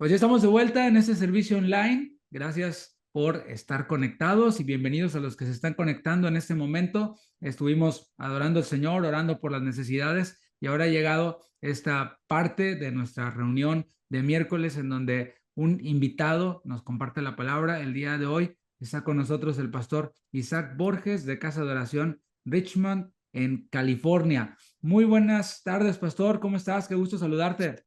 Pues ya estamos de vuelta en este servicio online. Gracias por estar conectados y bienvenidos a los que se están conectando en este momento. Estuvimos adorando al Señor, orando por las necesidades y ahora ha llegado esta parte de nuestra reunión de miércoles en donde un invitado nos comparte la palabra. El día de hoy está con nosotros el pastor Isaac Borges de Casa de Oración Richmond en California. Muy buenas tardes, pastor. ¿Cómo estás? Qué gusto saludarte.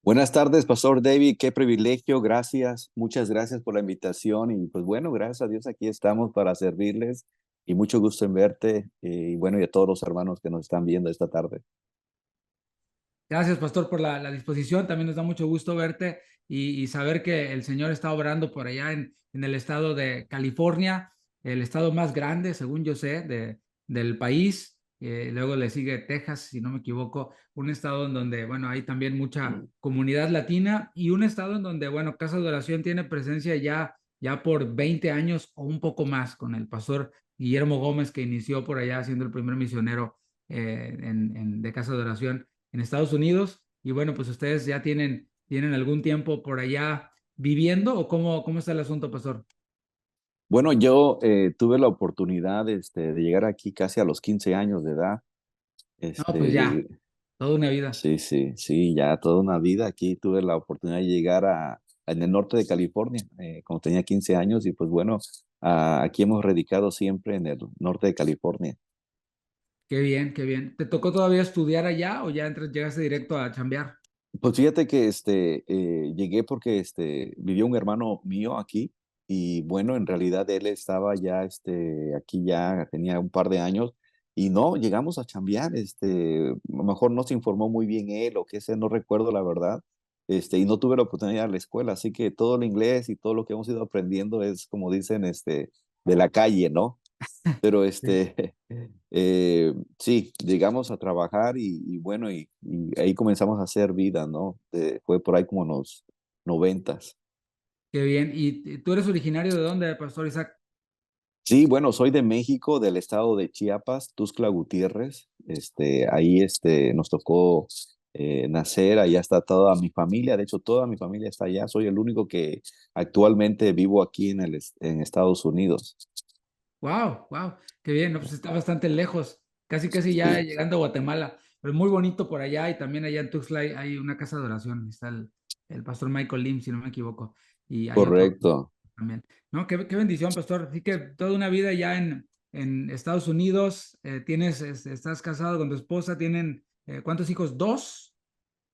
Buenas tardes, Pastor David, qué privilegio, gracias, muchas gracias por la invitación y pues bueno, gracias a Dios aquí estamos para servirles y mucho gusto en verte y bueno, y a todos los hermanos que nos están viendo esta tarde. Gracias, pastor, por la disposición. También nos da mucho gusto verte y saber que el Señor está obrando por allá en el estado de California, el estado más grande, según yo sé, del país. Luego le sigue Texas, si no me equivoco, un estado en donde, bueno, hay también mucha comunidad latina y un estado en donde, bueno, Casa de Oración tiene presencia ya por 20 años o un poco más con el pastor Guillermo Gómez, que inició por allá siendo el primer misionero de Casa de Oración en Estados Unidos. Y bueno, pues ustedes ya tienen algún tiempo por allá viviendo o cómo está el asunto, pastor. Bueno, yo tuve la oportunidad de llegar aquí casi a los 15 años de edad. No, pues ya, Llegué, toda una vida. sí, sí, sí, ya toda una vida aquí tuve la oportunidad de llegar en el norte de California cuando tenía 15 años y pues bueno, aquí hemos radicado siempre en el norte de California. Qué bien, qué bien. ¿Te tocó todavía estudiar allá o ya llegaste directo a chambear? Pues fíjate que llegué porque vivió un hermano mío aquí y bueno, en realidad él estaba ya aquí ya tenía un par de años y no, llegamos a chambear, a lo mejor no se informó muy bien él o qué sé, no recuerdo la verdad, y no tuve la oportunidad de ir a la escuela, así que todo el inglés y todo lo que hemos ido aprendiendo es como dicen, de la calle, ¿no? Pero Sí. sí, llegamos a trabajar y bueno, y ahí comenzamos a hacer vida, ¿no? Fue por ahí como en los 90. Qué bien. ¿Y tú eres originario de dónde, pastor Isaac? Sí, bueno, soy de México, del estado de Chiapas, Tuxtla Gutiérrez. Ahí nos tocó nacer, allá está toda mi familia, de hecho toda mi familia está allá, soy el único que actualmente vivo aquí en Estados Unidos. Wow, wow, qué bien. No, pues está bastante lejos, casi ya Sí, llegando a Guatemala. Pero muy bonito por allá y también allá en Tuxtla hay una casa de oración. Está el pastor Michael Lim, si no me equivoco. Y hay otro correcto. también. No, qué bendición, pastor. Así que toda una vida ya en Estados Unidos, estás casado con tu esposa, tienen, ¿cuántos hijos? ¿Dos?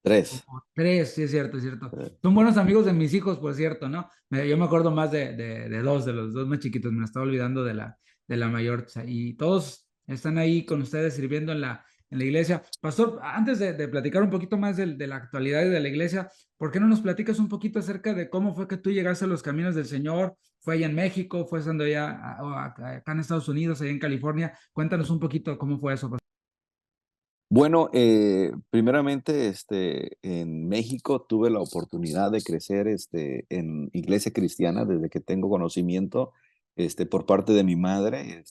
Tres. Como tres, sí, es cierto, es cierto. Eh, Son buenos amigos de mis hijos, por cierto, ¿no? Yo me acuerdo más de dos, de los dos más chiquitos, me estaba olvidando de la mayor. O sea, y todos están ahí con ustedes sirviendo en la iglesia. Pastor, antes de platicar un poquito más de la actualidad y de la iglesia, ¿por qué no nos platicas un poquito acerca de cómo fue que tú llegaste a los caminos del Señor? ¿Fue allá en México? ¿Fue estando allá acá en Estados Unidos, allá en California? Cuéntanos un poquito cómo fue eso, pastor. Bueno, primeramente, en México tuve la oportunidad de crecer, en iglesia cristiana desde que tengo conocimiento, por parte de mi madre.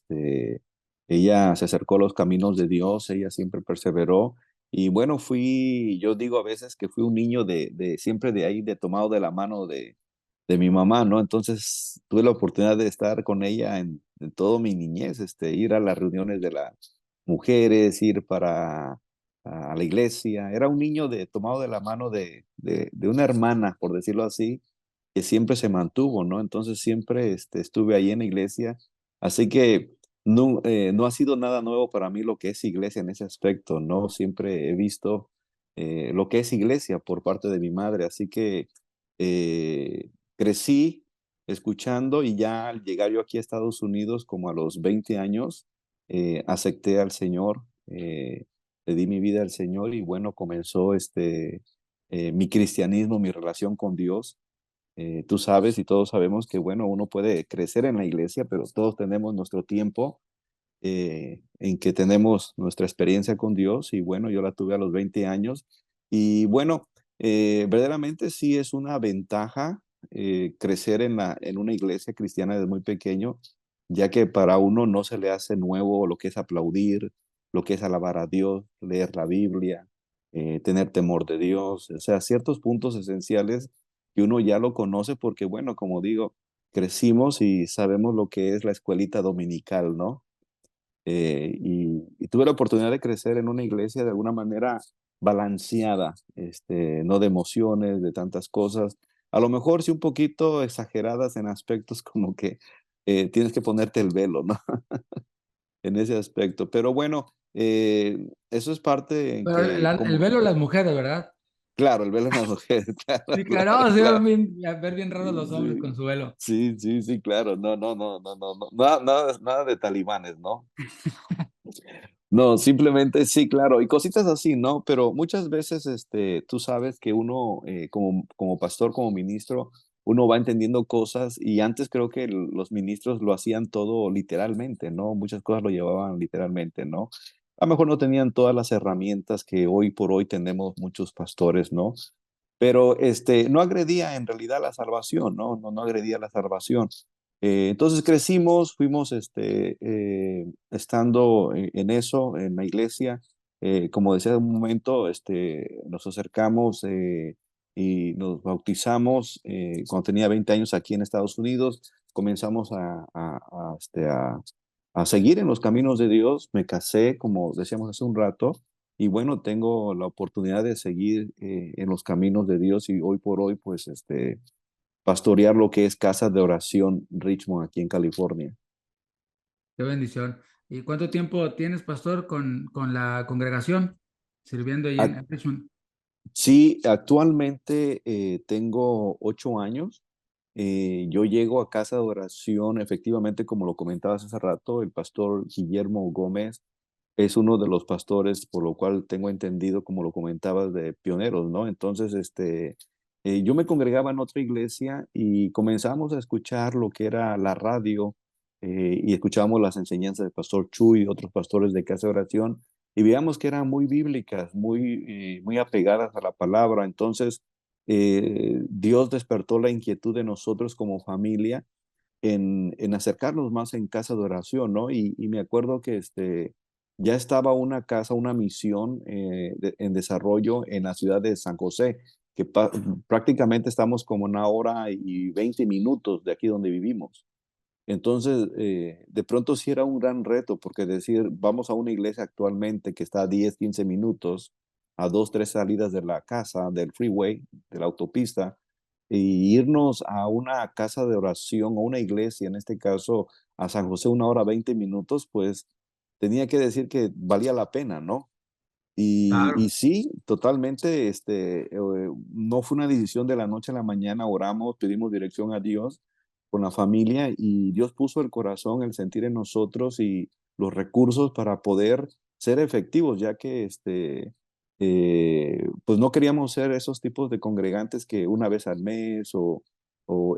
Ella se acercó a los caminos de Dios, ella siempre perseveró. Y bueno, yo digo a veces que fui un niño siempre de ahí, de tomado de la mano de mi mamá, ¿no? Entonces tuve la oportunidad de estar con ella en toda mi niñez, ir a las reuniones de las mujeres, ir a la iglesia. Era un niño tomado de la mano de una hermana, por decirlo así, que siempre se mantuvo, ¿no? Entonces siempre estuve ahí en la iglesia. Así que no ha sido nada nuevo para mí lo que es iglesia en ese aspecto, ¿no? Siempre he visto lo que es iglesia por parte de mi madre. Así que crecí escuchando y ya al llegar yo aquí a Estados Unidos, como a los 20 años, acepté al Señor, le di mi vida al Señor y bueno, comenzó mi cristianismo, mi relación con Dios. Tú sabes y todos sabemos que bueno, uno puede crecer en la iglesia, pero todos tenemos nuestro tiempo en que tenemos nuestra experiencia con Dios y bueno, yo la tuve a los 20 años y bueno, verdaderamente sí es una ventaja crecer en una iglesia cristiana desde muy pequeño, ya que para uno no se le hace nuevo lo que es aplaudir, lo que es alabar a Dios, leer la Biblia, tener temor de Dios, o sea, ciertos puntos esenciales que uno ya lo conoce porque, bueno, como digo, crecimos y sabemos lo que es la escuelita dominical, ¿no? Y tuve la oportunidad de crecer en una iglesia de alguna manera balanceada, no de emociones, de tantas cosas. A lo mejor sí un poquito exageradas en aspectos como que tienes que ponerte el velo, ¿no? En ese aspecto. Pero bueno, eso es parte en Pero que, el como, velo las mujeres, ¿verdad? claro, el velo en las mujeres, claro, Sí, claro, claro, se claro. ven bien, a ver bien raros los hombres con Sí, su velo. sí, sí, sí, claro. No, no, no, no, no, no, nada, nada, nada de talibanes, ¿no? No, simplemente sí, claro, y cositas así, ¿no? Pero muchas veces, tú sabes que uno, como pastor, como ministro, uno va entendiendo cosas y antes creo que los ministros lo hacían todo literalmente, ¿no? Muchas cosas lo llevaban literalmente, ¿no? A lo mejor no tenían todas las herramientas que hoy por hoy tenemos muchos pastores, ¿no? Pero no agredía en realidad la salvación, ¿no? No, no agredía la salvación. Entonces crecimos, fuimos estando en eso, en la iglesia. Como decía un momento, nos acercamos y nos bautizamos cuando tenía 20 años aquí en Estados Unidos. Comenzamos a seguir en los caminos de Dios. Me casé, como decíamos hace un rato, y bueno, tengo la oportunidad de seguir en los caminos de Dios y hoy por hoy, pues, pastorear lo que es Casa de Oración Richmond aquí en California. Qué bendición. ¿Y cuánto tiempo tienes, pastor, con la congregación sirviendo ahí Ac- en Richmond? sí, actualmente tengo 8 años. Yo llego a Casa de Oración, efectivamente, como lo comentabas hace rato, el pastor Guillermo Gómez es uno de los pastores, por lo cual tengo entendido, como lo comentabas, de pioneros, ¿no? Entonces, yo me congregaba en otra iglesia y comenzamos a escuchar lo que era la radio y escuchábamos las enseñanzas del pastor Chuy y otros pastores de casa de oración y veíamos que eran muy bíblicas, muy apegadas a la palabra. Entonces, Dios despertó la inquietud de nosotros como familia en acercarnos más en casa de oración, ¿no? Y me acuerdo que ya estaba una casa, una misión en desarrollo en la ciudad de San José, que prácticamente estamos como 1 hora y 20 minutos de aquí donde vivimos. Entonces, de pronto sí era un gran reto, porque decir, vamos a una iglesia actualmente que está a 10, 15 minutos, a 2, 3 salidas de la casa, del freeway, de la autopista, y irnos a una casa de oración o una iglesia, en este caso a San José, 1 hora, 20 minutos, pues tenía que decir que valía la pena, ¿no? Y Claro. sí, totalmente, no fue una decisión de la noche a la mañana, oramos, pedimos dirección a Dios con la familia y Dios puso el corazón, el sentir en nosotros y los recursos para poder ser efectivos, ya que pues no queríamos ser esos tipos de congregantes que una vez al mes o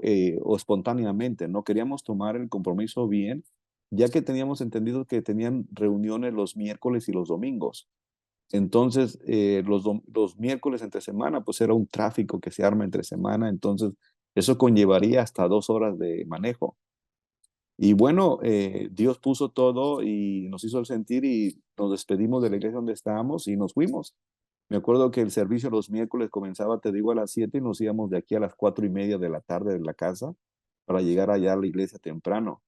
espontáneamente, no queríamos tomar el compromiso bien, ya que teníamos entendido que tenían reuniones los miércoles y los domingos. Entonces, los miércoles entre semana, pues era un tráfico que se arma entre semana, entonces eso conllevaría hasta 2 horas de manejo. Y bueno, Dios puso todo y nos hizo el sentir y nos despedimos de la iglesia donde estábamos y nos fuimos. Me acuerdo que el servicio los miércoles comenzaba, te digo, a las 7 y nos íbamos de aquí a las 4:30 de la tarde de la casa para llegar allá a la iglesia temprano.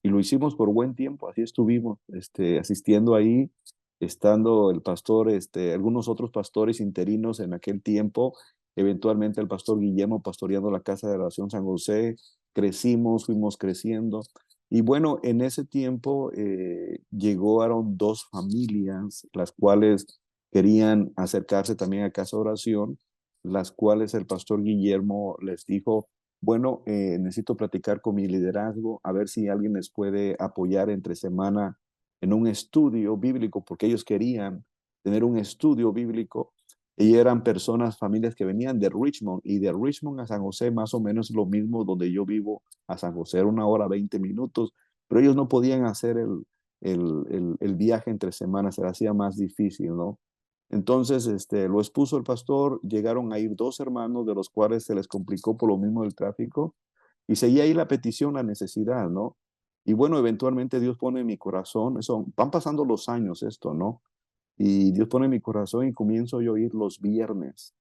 Y lo hicimos por buen tiempo, así estuvimos, asistiendo ahí, estando el pastor, algunos otros pastores interinos en aquel tiempo, eventualmente el pastor Guillermo pastoreando la Casa de Oración San José, crecimos, fuimos creciendo. Y bueno, en ese tiempo llegaron 2 familias, las cuales querían acercarse también a Casa de Oración, las cuales el pastor Guillermo les dijo, bueno, necesito platicar con mi liderazgo, a ver si alguien les puede apoyar entre semana en un estudio bíblico, porque ellos querían tener un estudio bíblico y eran personas, familias que venían de Richmond y de Richmond a San José más o menos lo mismo donde yo vivo a San José, era 1 hora, 20 minutos, pero ellos no podían hacer el viaje entre semanas, se les hacía más difícil, ¿no? Entonces, lo expuso el pastor, llegaron a ir 2 hermanos, de los cuales se les complicó por lo mismo del tráfico, y seguía ahí la petición, la necesidad, ¿no? Y bueno, eventualmente Dios pone en mi corazón, eso, van pasando los años esto, ¿no? Y Dios pone en mi corazón y comienzo yo a ir los viernes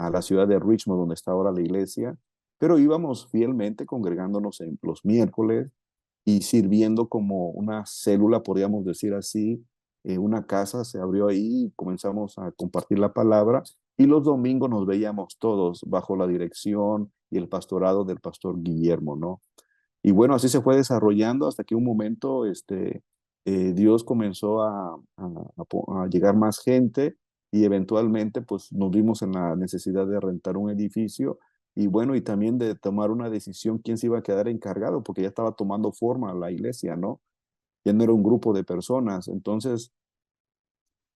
a la ciudad de Richmond, donde está ahora la iglesia, pero íbamos fielmente congregándonos en los miércoles y sirviendo como una célula, podríamos decir así. Una casa se abrió ahí, comenzamos a compartir la palabra y los domingos nos veíamos todos bajo la dirección y el pastorado del pastor Guillermo, ¿no? Y bueno, así se fue desarrollando hasta que un momento Dios comenzó a llegar más gente y eventualmente pues nos vimos en la necesidad de rentar un edificio y bueno, y también de tomar una decisión quién se iba a quedar encargado, porque ya estaba tomando forma la iglesia, ¿no? Ya no era un grupo de personas. Entonces,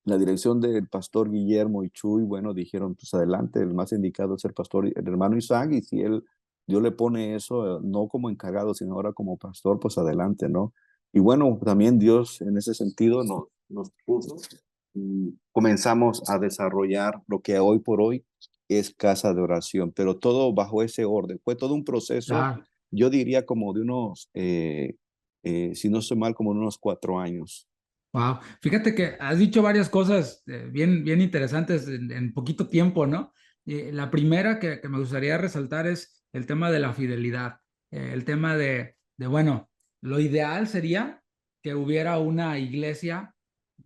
la dirección del pastor Guillermo y Chuy, bueno, dijeron, pues adelante, el más indicado es el pastor, el hermano Isaac, y si él, Dios le pone eso, no como encargado, sino ahora como pastor, pues adelante, ¿no? Y bueno, también Dios en ese sentido nos puso y comenzamos a desarrollar lo que hoy por hoy es casa de oración, pero todo bajo ese orden. Fue todo un proceso, Claro. yo diría como de unos, si no estoy mal, como de unos 4 años. Wow, fíjate que has dicho varias cosas bien interesantes en poquito tiempo, ¿no? La primera que me gustaría resaltar es el tema de la fidelidad, el tema bueno, lo ideal sería que hubiera una iglesia,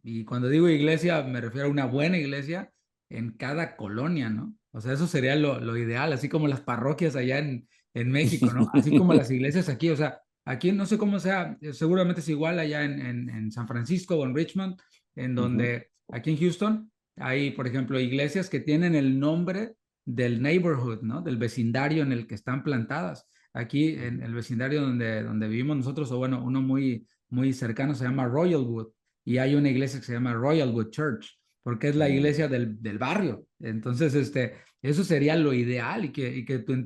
y cuando digo iglesia me refiero a una buena iglesia en cada colonia, ¿no? O sea, eso sería lo ideal, así como las parroquias allá en México, ¿no? Así como las iglesias aquí, o sea. Aquí no sé cómo sea, seguramente es igual allá en San Francisco o en Richmond, en Ujú, donde aquí en Houston hay, por ejemplo, iglesias que tienen el nombre del neighborhood, ¿no? Del vecindario en el que están plantadas. Aquí en ujú, el vecindario donde vivimos nosotros, o bueno, uno muy cercano se llama Royalwood y hay una iglesia que se llama Royalwood Church, porque es la mm. iglesia del barrio. Entonces, eso sería lo ideal y que tú en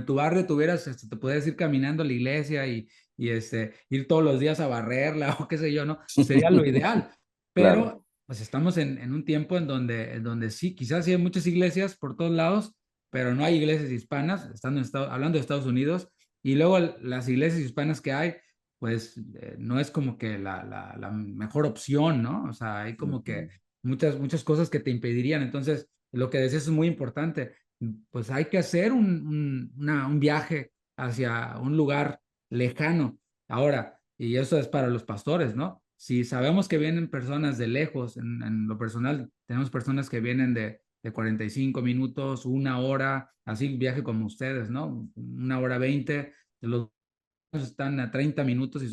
tu barrio tuvieras, te pudieras ir caminando a la iglesia y ir todos los días a barrerla o qué sé yo, ¿no? Sería lo ideal. Claro. Pero pues estamos en un tiempo en donde sí, quizás sí hay muchas iglesias por todos lados, pero no hay iglesias hispanas, hablando de Estados Unidos, y luego las iglesias hispanas que hay, pues no es como que la mejor opción, ¿no? O sea, hay como que Ujú, muchas cosas que te impedirían. Entonces, lo que decías es muy importante. Pues hay que hacer un viaje hacia un lugar lejano. Ahora, y eso es para los pastores, ¿no? Si sabemos que vienen personas de lejos, en lo personal, tenemos personas que vienen de 45 minutos, una hora, así viaje como ustedes, ¿no? Una hora 20, los están a 30 minutos y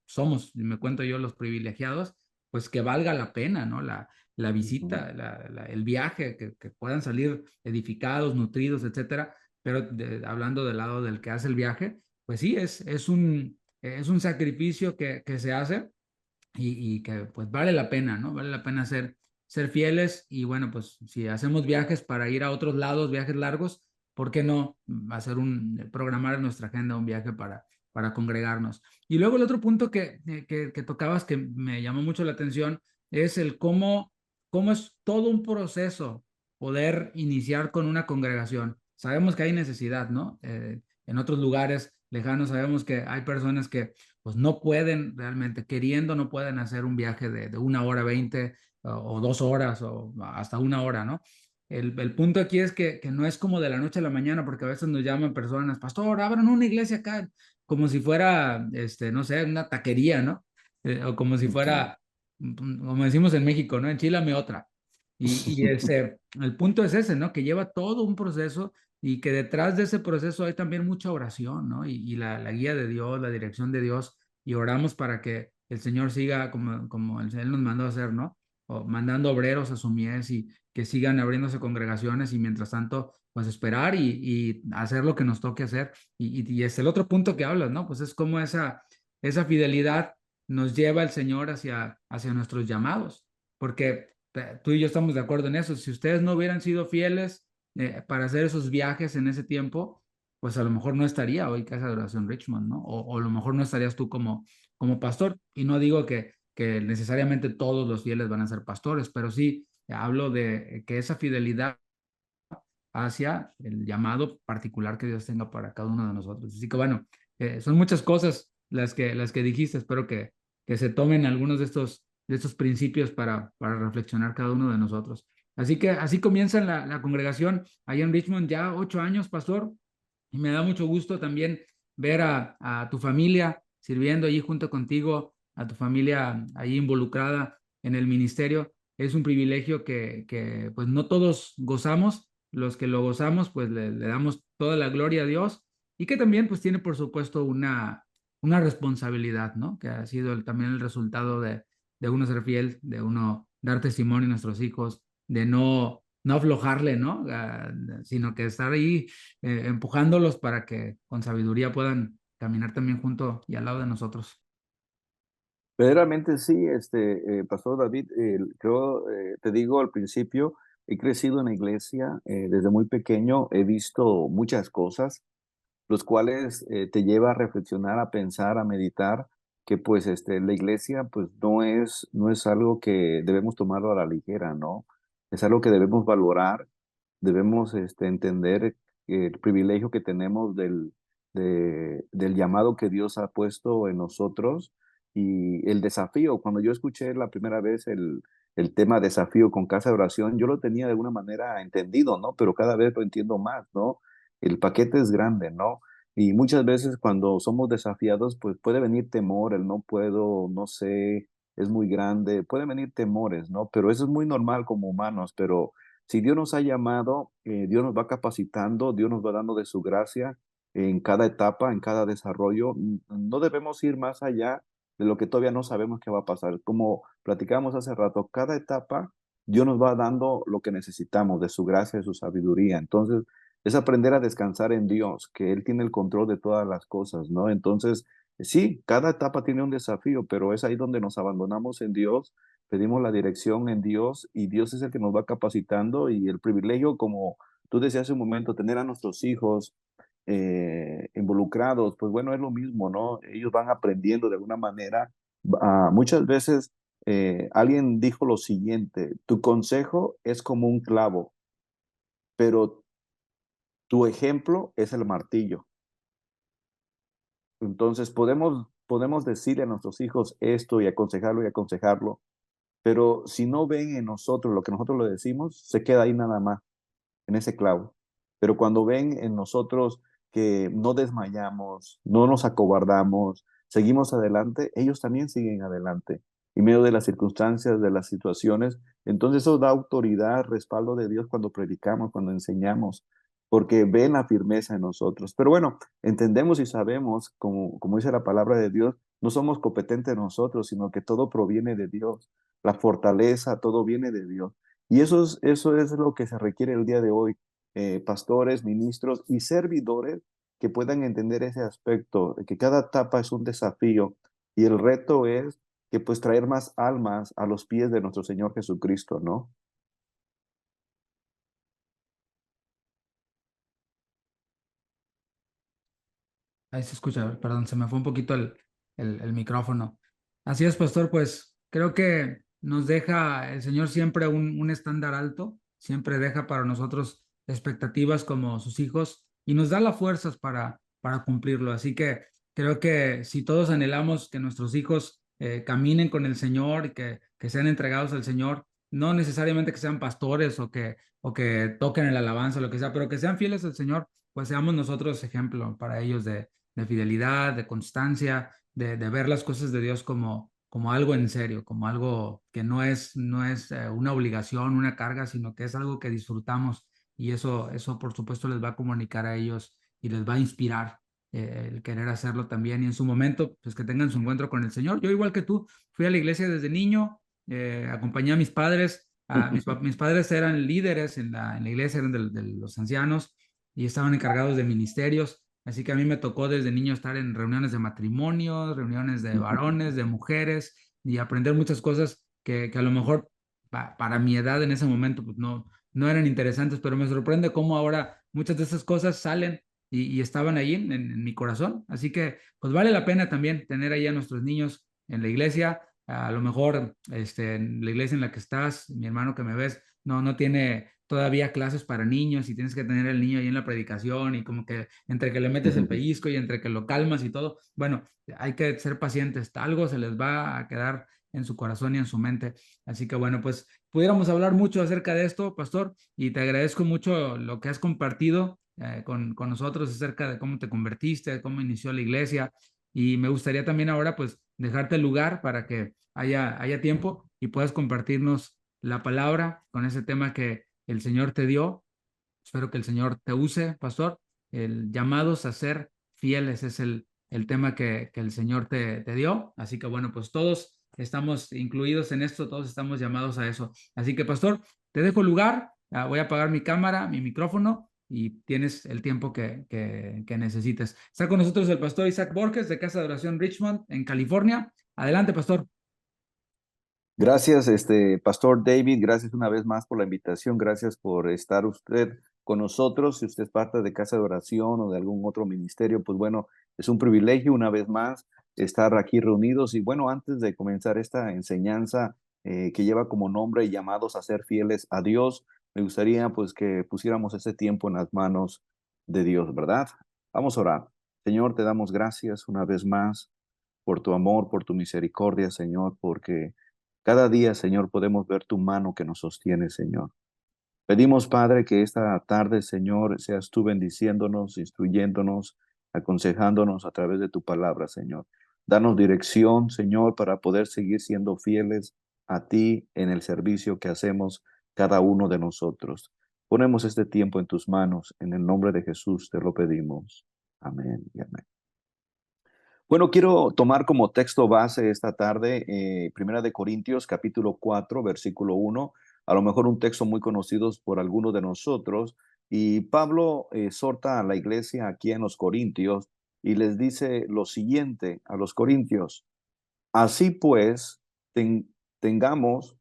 somos, y me cuento yo, los privilegiados, pues que valga la pena, ¿no? La ujú, visita, el viaje, que puedan salir edificados, nutridos, etcétera. Pero hablando del lado del que hace el viaje, pues sí, es un sacrificio que se hace y que pues vale la pena, ¿no? Vale la pena ser fieles y bueno, pues si hacemos viajes para ir a otros lados, viajes largos, ¿por qué no programar en nuestra agenda un viaje para congregarnos? Y luego el otro punto que tocabas que me llamó mucho la atención es el cómo es todo un proceso poder iniciar con una congregación. Sabemos que hay necesidad, ¿no? En otros lugares lejanos sabemos que hay personas que pues no pueden realmente, queriendo, no pueden hacer un viaje de una hora 20 o 2 horas o hasta una hora, ¿no? El punto aquí es que no es como de la noche a la mañana, porque a veces nos llaman personas, pastor, abran una iglesia acá, como si fuera, no sé, una taquería, ¿no? O como si ok. fuera, como decimos en México, ¿no? Enchilame otra. El punto es ese, ¿no? Que lleva todo un proceso y que detrás de ese proceso hay también mucha oración, ¿no? Y la guía de Dios, la dirección de Dios, y oramos para que el Señor siga como Él nos mandó a hacer, ¿no? O mandando obreros a su mies y que sigan abriéndose congregaciones y mientras tanto, pues esperar y hacer lo que nos toque hacer. Y es el otro punto que hablas, ¿no? Pues es como esa fidelidad nos lleva el Señor hacia nuestros llamados, porque tú y yo estamos de acuerdo en eso. Si ustedes no hubieran sido fieles para hacer esos viajes en ese tiempo, pues a lo mejor no estaría hoy Casa de Oración Richmond, ¿no? O a lo mejor no estarías tú como pastor. Y no digo que necesariamente todos los fieles van a ser pastores, pero sí hablo de que esa fidelidad hacia el llamado particular que Dios tenga para cada uno de nosotros. Así que bueno, son muchas cosas las que dijiste. Espero que se tomen algunos de estos principios para reflexionar cada uno de nosotros. Así que así comienza la congregación allá en Richmond, ya 8 años, pastor, y me da mucho gusto también ver a tu familia sirviendo allí junto contigo, a tu familia ahí involucrada en el ministerio. Es un privilegio que pues no todos gozamos, los que lo gozamos pues le damos toda la gloria a Dios y que también pues tiene por supuesto una responsabilidad, ¿no? Que ha sido también el resultado de uno ser fiel, de uno dar testimonio a nuestros hijos, de no aflojarle, ¿no? Sino que estar ahí empujándolos para que con sabiduría puedan caminar también junto y al lado de nosotros. Verdaderamente sí, Pastor David, creo, te digo al principio, he crecido en la iglesia desde muy pequeño, he visto muchas cosas, los cuales te lleva a reflexionar, a pensar, a meditar, que pues la iglesia pues no es algo que debemos tomarlo a la ligera, ¿no? Es algo que debemos valorar, debemos entender el privilegio que tenemos del llamado que Dios ha puesto en nosotros y el desafío. Cuando yo escuché la primera vez el tema desafío con casa de oración, yo lo tenía de alguna manera entendido, ¿no? Pero cada vez lo entiendo más, ¿no? El paquete es grande, ¿no? Y muchas veces cuando somos desafiados, pues puede venir temor, el no puedo, no sé, es muy grande, pueden venir temores, ¿no? Pero eso es muy normal como humanos, pero si Dios nos ha llamado, Dios nos va capacitando, Dios nos va dando de su gracia en cada etapa, en cada desarrollo. No debemos ir más allá de lo que todavía no sabemos qué va a pasar. Como platicamos hace rato, cada etapa Dios nos va dando lo que necesitamos de su gracia, de su sabiduría. Entonces, es aprender a descansar en Dios, que Él tiene el control de todas las cosas, ¿no? Entonces, sí, cada etapa tiene un desafío, pero es ahí donde nos abandonamos en Dios, pedimos la dirección en Dios y Dios es el que nos va capacitando y el privilegio, como tú decías hace un momento, tener a nuestros hijos involucrados, pues bueno, es lo mismo, ¿no? Ellos van aprendiendo de alguna manera. Muchas veces alguien dijo lo siguiente, tu consejo es como un clavo, pero tu ejemplo es el martillo. Entonces podemos decirle a nuestros hijos esto y aconsejarlo, pero si no ven en nosotros lo que nosotros le decimos, se queda ahí nada más, en ese clavo. Pero cuando ven en nosotros que no desmayamos, no nos acobardamos, seguimos adelante, ellos también siguen adelante. En medio de las circunstancias, de las situaciones, entonces eso da autoridad, respaldo de Dios cuando predicamos, cuando enseñamos, porque ven la firmeza en nosotros. Pero bueno, entendemos y sabemos, como dice la palabra de Dios, no somos competentes nosotros, sino que todo proviene de Dios. La fortaleza, todo viene de Dios. Y eso es lo que se requiere el día de hoy, pastores, ministros y servidores que puedan entender ese aspecto, de que cada etapa es un desafío y el reto es que pues traer más almas a los pies de nuestro Señor Jesucristo, ¿no? Ahí se escucha, perdón, se me fue un poquito el micrófono. Así es, pastor, pues creo que nos deja el Señor siempre un estándar alto, siempre deja para nosotros expectativas como sus hijos y nos da las fuerzas para cumplirlo. Así que creo que si todos anhelamos que nuestros hijos caminen con el Señor y que sean entregados al Señor, no necesariamente que sean pastores o que toquen el alabanza o lo que sea, pero que sean fieles al Señor, pues seamos nosotros ejemplo para ellos de fidelidad, de constancia, de ver las cosas de Dios como algo en serio, como algo que no es una obligación, una carga, sino que es algo que disfrutamos y eso por supuesto les va a comunicar a ellos y les va a inspirar el querer hacerlo también y en su momento, pues que tengan su encuentro con el Señor. Yo igual que tú, fui a la iglesia desde niño, acompañé a mis padres, mis padres eran líderes en la iglesia, eran de los ancianos y estaban encargados de ministerios. Así que a mí me tocó desde niño estar en reuniones de matrimonios, reuniones de varones, de mujeres y aprender muchas cosas que a lo mejor para mi edad en ese momento pues no eran interesantes, pero me sorprende cómo ahora muchas de esas cosas salen y estaban ahí en mi corazón. Así que pues vale la pena también tener ahí a nuestros niños en la iglesia. A lo mejor en la iglesia en la que estás, mi hermano que me ves, no tiene todavía clases para niños y tienes que tener el niño ahí en la predicación y como que entre que le metes el pellizco y entre que lo calmas y todo, bueno, hay que ser pacientes, algo se les va a quedar en su corazón y en su mente. Así que bueno, pues pudiéramos hablar mucho acerca de esto, pastor, y te agradezco mucho lo que has compartido con nosotros acerca de cómo te convertiste, de cómo inició la iglesia. Y me gustaría también ahora pues dejarte el lugar para que haya tiempo y puedas compartirnos la palabra con ese tema que el Señor te dio. Espero que el Señor te use, pastor. El llamados a ser fieles es el tema que el Señor te dio. Así que bueno, pues todos estamos incluidos en esto, todos estamos llamados a eso. Así que, pastor, te dejo lugar. Voy a apagar mi cámara, mi micrófono y tienes el tiempo que necesites. Está con nosotros el pastor Isaac Borges de Casa de Oración Richmond en California. Adelante, pastor. Gracias, Pastor David, gracias una vez más por la invitación, gracias por estar usted con nosotros. Si usted es parte de Casa de Oración o de algún otro ministerio, pues bueno, es un privilegio una vez más estar aquí reunidos. Y bueno, antes de comenzar esta enseñanza que lleva como nombre llamados a ser fieles a Dios, me gustaría pues que pusiéramos ese tiempo en las manos de Dios, ¿verdad? Vamos a orar. Señor, te damos gracias una vez más por tu amor, por tu misericordia, Señor, porque cada día, Señor, podemos ver tu mano que nos sostiene, Señor. Pedimos, Padre, que esta tarde, Señor, seas tú bendiciéndonos, instruyéndonos, aconsejándonos a través de tu palabra, Señor. Danos dirección, Señor, para poder seguir siendo fieles a ti en el servicio que hacemos cada uno de nosotros. Ponemos este tiempo en tus manos. En el nombre de Jesús te lo pedimos. Amén y amén. Bueno, quiero tomar como texto base esta tarde, Primera de Corintios, capítulo 4, versículo 1, a lo mejor un texto muy conocido por algunos de nosotros, y Pablo exhorta a la iglesia aquí en los Corintios y les dice lo siguiente a los Corintios: así pues, tengamos,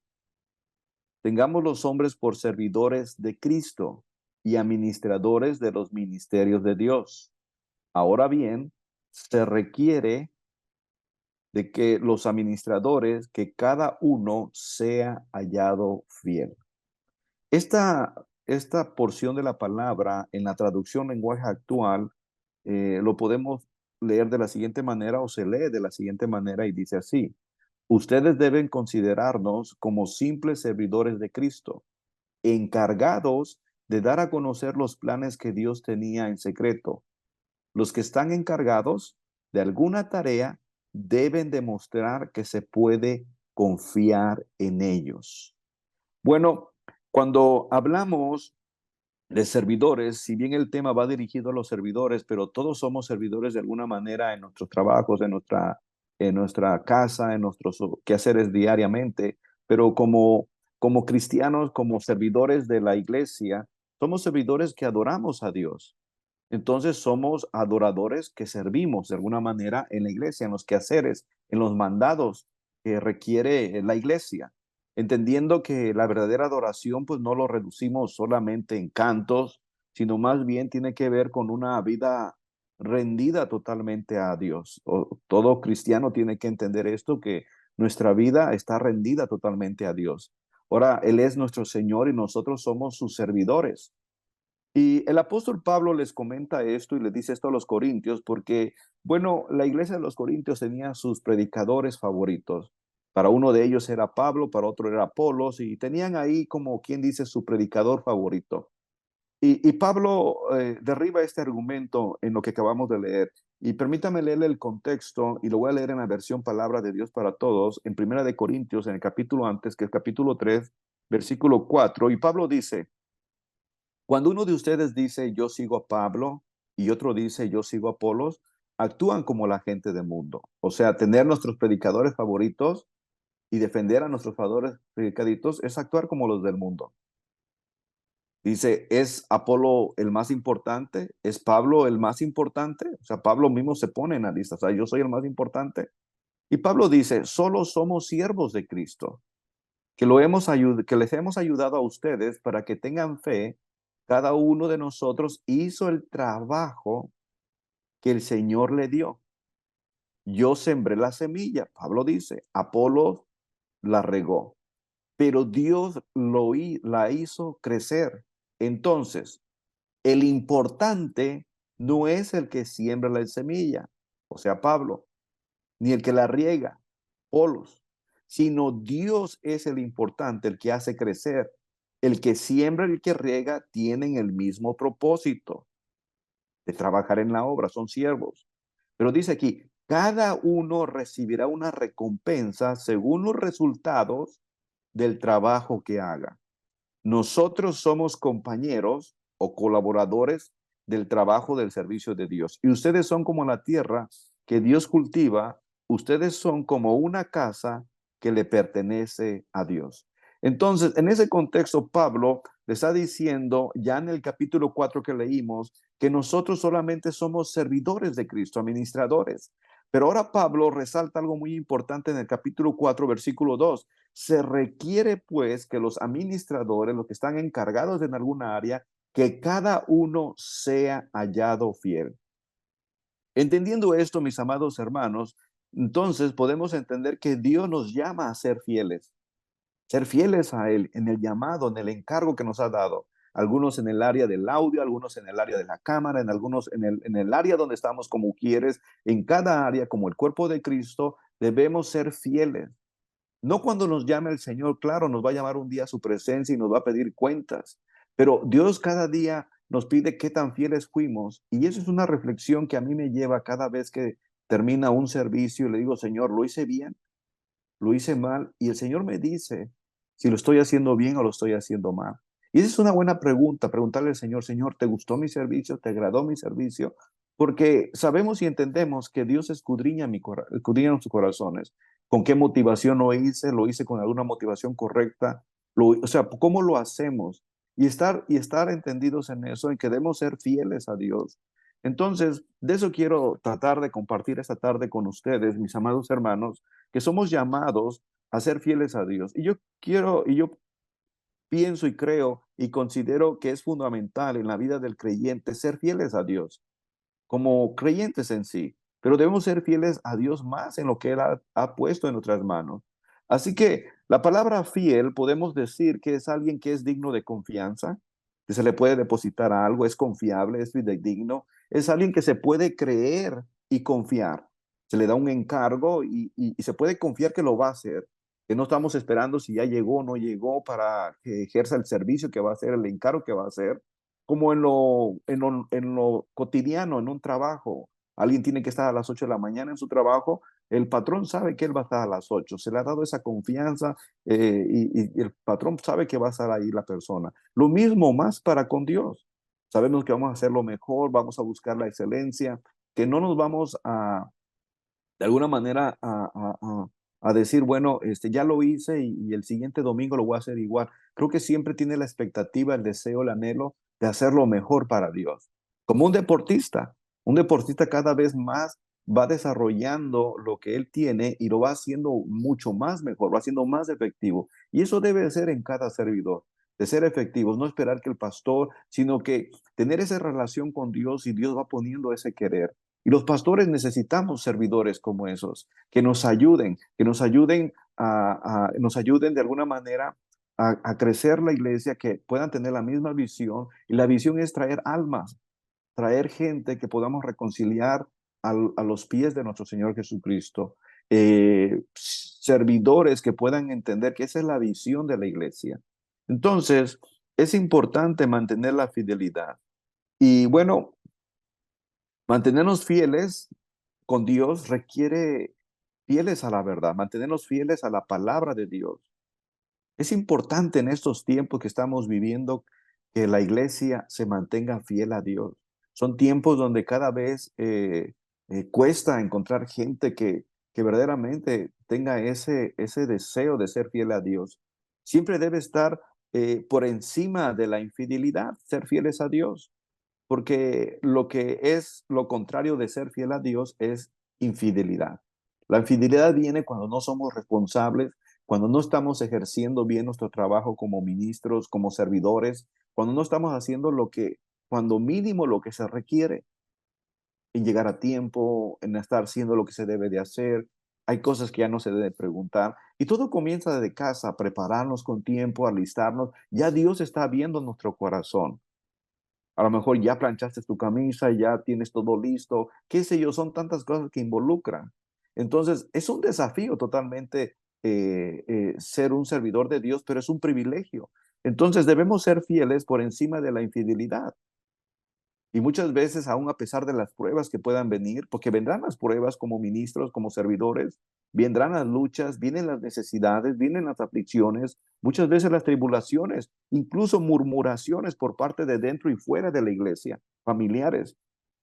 tengamos los hombres por servidores de Cristo y administradores de los ministerios de Dios. Ahora bien, se requiere de que los administradores, que cada uno sea hallado fiel. Esta, esta porción de la palabra en la traducción lenguaje actual lo podemos leer de la siguiente manera o se lee de la siguiente manera y dice así: ustedes deben considerarnos como simples servidores de Cristo, encargados de dar a conocer los planes que Dios tenía en secreto. Los que están encargados de alguna tarea deben demostrar que se puede confiar en ellos. Bueno, cuando hablamos de servidores, si bien el tema va dirigido a los servidores, pero todos somos servidores de alguna manera en nuestros trabajos, en nuestra casa, en nuestros quehaceres diariamente, pero como cristianos, como servidores de la iglesia, somos servidores que adoramos a Dios. Entonces somos adoradores que servimos de alguna manera en la iglesia, en los quehaceres, en los mandados que requiere la iglesia, entendiendo que la verdadera adoración pues no lo reducimos solamente en cantos, sino más bien tiene que ver con una vida rendida totalmente a Dios. Todo cristiano tiene que entender esto, que nuestra vida está rendida totalmente a Dios. Ahora, Él es nuestro Señor y nosotros somos sus servidores. Y el apóstol Pablo les comenta esto y les dice esto a los corintios porque, bueno, la iglesia de los corintios tenía sus predicadores favoritos. Para uno de ellos era Pablo, para otro era Apolos, y tenían ahí como quien dice su predicador favorito. Y Pablo derriba este argumento en lo que acabamos de leer. Y permítame leerle el contexto, y lo voy a leer en la versión Palabra de Dios para Todos, en Primera de Corintios, en el capítulo antes, que es capítulo 3, versículo 4. Y Pablo dice: cuando uno de ustedes dice yo sigo a Pablo y otro dice yo sigo a Apolos, actúan como la gente del mundo. O sea, tener nuestros predicadores favoritos y defender a nuestros predicaditos es actuar como los del mundo. Dice, ¿es Apolo el más importante? ¿Es Pablo el más importante? O sea, Pablo mismo se pone en la lista. O sea, yo soy el más importante. Y Pablo dice, solo somos siervos de Cristo, que les hemos ayudado a ustedes para que tengan fe. Cada uno de nosotros hizo el trabajo que el Señor le dio. Yo sembré la semilla, Pablo dice, Apolo la regó, pero Dios la hizo crecer. Entonces, el importante no es el que siembra la semilla, o sea, Pablo, ni el que la riega, Apolos, sino Dios es el importante, el que hace crecer. El que siembra y el que riega tienen el mismo propósito de trabajar en la obra, son siervos. Pero dice aquí, cada uno recibirá una recompensa según los resultados del trabajo que haga. Nosotros somos compañeros o colaboradores del trabajo del servicio de Dios. Y ustedes son como la tierra que Dios cultiva, ustedes son como una casa que le pertenece a Dios. Entonces, en ese contexto, Pablo le está diciendo, ya en el capítulo 4 que leímos, que nosotros solamente somos servidores de Cristo, administradores. Pero ahora Pablo resalta algo muy importante en el capítulo 4, versículo 2. Se requiere pues que los administradores, los que están encargados en alguna área, que cada uno sea hallado fiel. Entendiendo esto, mis amados hermanos, entonces podemos entender que Dios nos llama a ser fieles a Él en el llamado, en el encargo que nos ha dado. Algunos en el área del audio, algunos en el área de la cámara, en algunos en el área donde estamos como quieres, en cada área como el cuerpo de Cristo, debemos ser fieles. No cuando nos llame el Señor, claro, nos va a llamar un día a su presencia y nos va a pedir cuentas, pero Dios cada día nos pide qué tan fieles fuimos y eso es una reflexión que a mí me lleva cada vez que termina un servicio y le digo, Señor, ¿lo hice bien? ¿Lo hice mal? Y el Señor me dice si lo estoy haciendo bien o lo estoy haciendo mal. Y esa es una buena pregunta, preguntarle al Señor, Señor, ¿te gustó mi servicio? ¿Te agradó mi servicio? Porque sabemos y entendemos que Dios escudriña nuestros corazones. ¿Con qué motivación lo hice? ¿Lo hice con alguna motivación correcta? O sea, ¿cómo lo hacemos? Y estar entendidos en eso, en que debemos ser fieles a Dios. Entonces, de eso quiero tratar de compartir esta tarde con ustedes, mis amados hermanos, que somos llamados a ser fieles a Dios. Y yo pienso y creo y considero que es fundamental en la vida del creyente ser fieles a Dios, como creyentes en sí, pero debemos ser fieles a Dios más en lo que Él ha puesto en nuestras manos. Así que la palabra fiel podemos decir que es alguien que es digno de confianza, que se le puede depositar algo, es confiable, es fidedigno, es alguien que se puede creer y confiar. Se le da un encargo y se puede confiar que lo va a hacer, que no estamos esperando si ya llegó o no llegó para que ejerza el servicio que va a hacer, el encargo que va a hacer, como en lo cotidiano, en un trabajo. Alguien tiene que estar a las 8 de la mañana en su trabajo, el patrón sabe que él va a estar a las 8, se le ha dado esa confianza y el patrón sabe que va a estar ahí la persona. Lo mismo más para con Dios. Sabemos que vamos a hacer lo mejor, vamos a buscar la excelencia, que no nos vamos de alguna manera a decir, bueno, ya lo hice y el siguiente domingo lo voy a hacer igual. Creo que siempre tiene la expectativa, el deseo, el anhelo de hacerlo mejor para Dios. Como un deportista cada vez más va desarrollando lo que él tiene y lo va haciendo mucho más mejor, va haciendo más efectivo. Y eso debe de ser en cada servidor, de ser efectivos, no esperar que el pastor, sino que tener esa relación con Dios y Dios va poniendo ese querer. Y los pastores necesitamos servidores como esos, que nos ayuden de alguna manera a crecer la iglesia, que puedan tener la misma visión. Y la visión es traer almas, traer gente que podamos reconciliar a los pies de nuestro Señor Jesucristo. Servidores que puedan entender que esa es la visión de la iglesia. Entonces, es importante mantener la fidelidad. Y bueno, mantenernos fieles con Dios requiere fieles a la verdad, mantenernos fieles a la palabra de Dios. Es importante en estos tiempos que estamos viviendo que la iglesia se mantenga fiel a Dios. Son tiempos donde cada vez cuesta encontrar gente que verdaderamente tenga ese deseo de ser fiel a Dios. Siempre debe estar por encima de la infidelidad, ser fieles a Dios, porque lo que es lo contrario de ser fiel a Dios es infidelidad. La infidelidad viene cuando no somos responsables, cuando no estamos ejerciendo bien nuestro trabajo como ministros, como servidores, cuando no estamos haciendo cuando mínimo lo que se requiere, en llegar a tiempo, en estar haciendo lo que se debe de hacer. Hay cosas que ya no se debe preguntar. Y todo comienza desde casa, prepararnos con tiempo, alistarnos. Ya Dios está viendo nuestro corazón. A lo mejor ya planchaste tu camisa, ya tienes todo listo, qué sé yo, son tantas cosas que involucran. Entonces, es un desafío totalmente ser un servidor de Dios, pero es un privilegio. Entonces debemos ser fieles por encima de la infidelidad. Y muchas veces, aún a pesar de las pruebas que puedan venir, porque vendrán las pruebas como ministros, como servidores, vendrán las luchas, vienen las necesidades, vienen las aflicciones, muchas veces las tribulaciones, incluso murmuraciones por parte de dentro y fuera de la iglesia, familiares,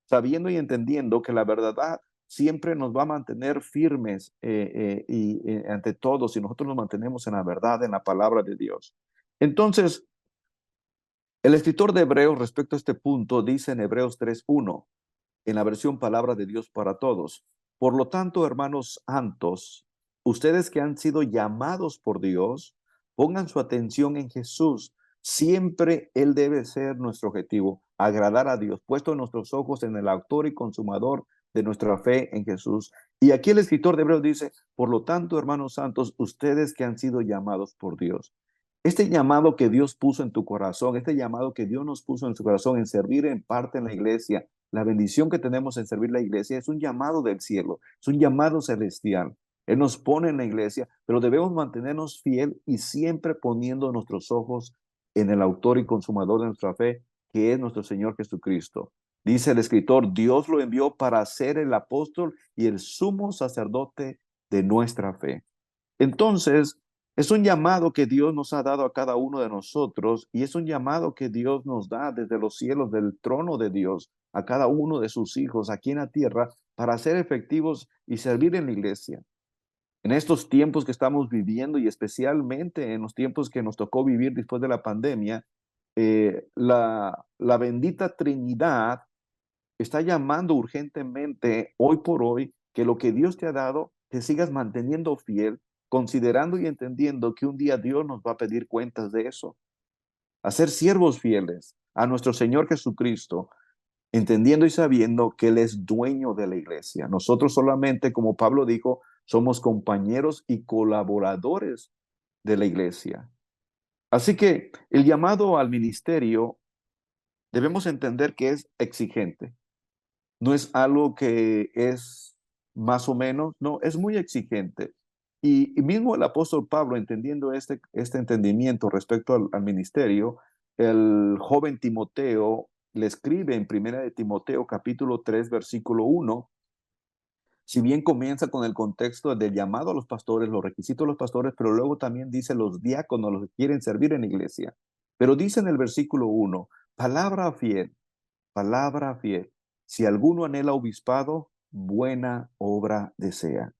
sabiendo y entendiendo que la verdad siempre nos va a mantener firmes ante todo si nosotros nos mantenemos en la verdad, en la palabra de Dios. Entonces, el escritor de Hebreos respecto a este punto dice en Hebreos 3:1, en la versión Palabra de Dios para Todos: por lo tanto, hermanos santos, ustedes que han sido llamados por Dios, pongan su atención en Jesús. Siempre Él debe ser nuestro objetivo, agradar a Dios, puesto nuestros ojos en el autor y consumador de nuestra fe en Jesús. Y aquí el escritor de Hebreos dice: por lo tanto, hermanos santos, ustedes que han sido llamados por Dios. Este llamado que Dios puso en tu corazón, este llamado que Dios nos puso en su corazón en servir en parte en la iglesia, la bendición que tenemos en servir la iglesia es un llamado del cielo, es un llamado celestial. Él nos pone en la iglesia, pero debemos mantenernos fiel y siempre poniendo nuestros ojos en el autor y consumador de nuestra fe, que es nuestro Señor Jesucristo. Dice el escritor: Dios lo envió para ser el apóstol y el sumo sacerdote de nuestra fe. Entonces, es un llamado que Dios nos ha dado a cada uno de nosotros, y es un llamado que Dios nos da desde los cielos, del trono de Dios, a cada uno de sus hijos aquí en la tierra, para ser efectivos y servir en la iglesia. En estos tiempos que estamos viviendo, y especialmente en los tiempos que nos tocó vivir después de la pandemia, la bendita Trinidad está llamando urgentemente hoy por hoy que lo que Dios te ha dado, te sigas manteniendo fiel, considerando y entendiendo que un día Dios nos va a pedir cuentas de eso, a ser siervos fieles a nuestro Señor Jesucristo, entendiendo y sabiendo que Él es dueño de la iglesia. Nosotros solamente, como Pablo dijo, somos compañeros y colaboradores de la iglesia. Así que el llamado al ministerio debemos entender que es exigente. No es algo que es más o menos, no, es muy exigente. Y mismo el apóstol Pablo, entendiendo este entendimiento respecto al ministerio, el joven Timoteo le escribe en Primera de Timoteo capítulo 3 versículo 1. Si bien comienza con el contexto del llamado a los pastores, los requisitos de los pastores, pero luego también dice los diáconos, los que quieren servir en la iglesia. Pero dice en el versículo 1, palabra fiel, palabra fiel. Si alguno anhela obispado, buena obra desea.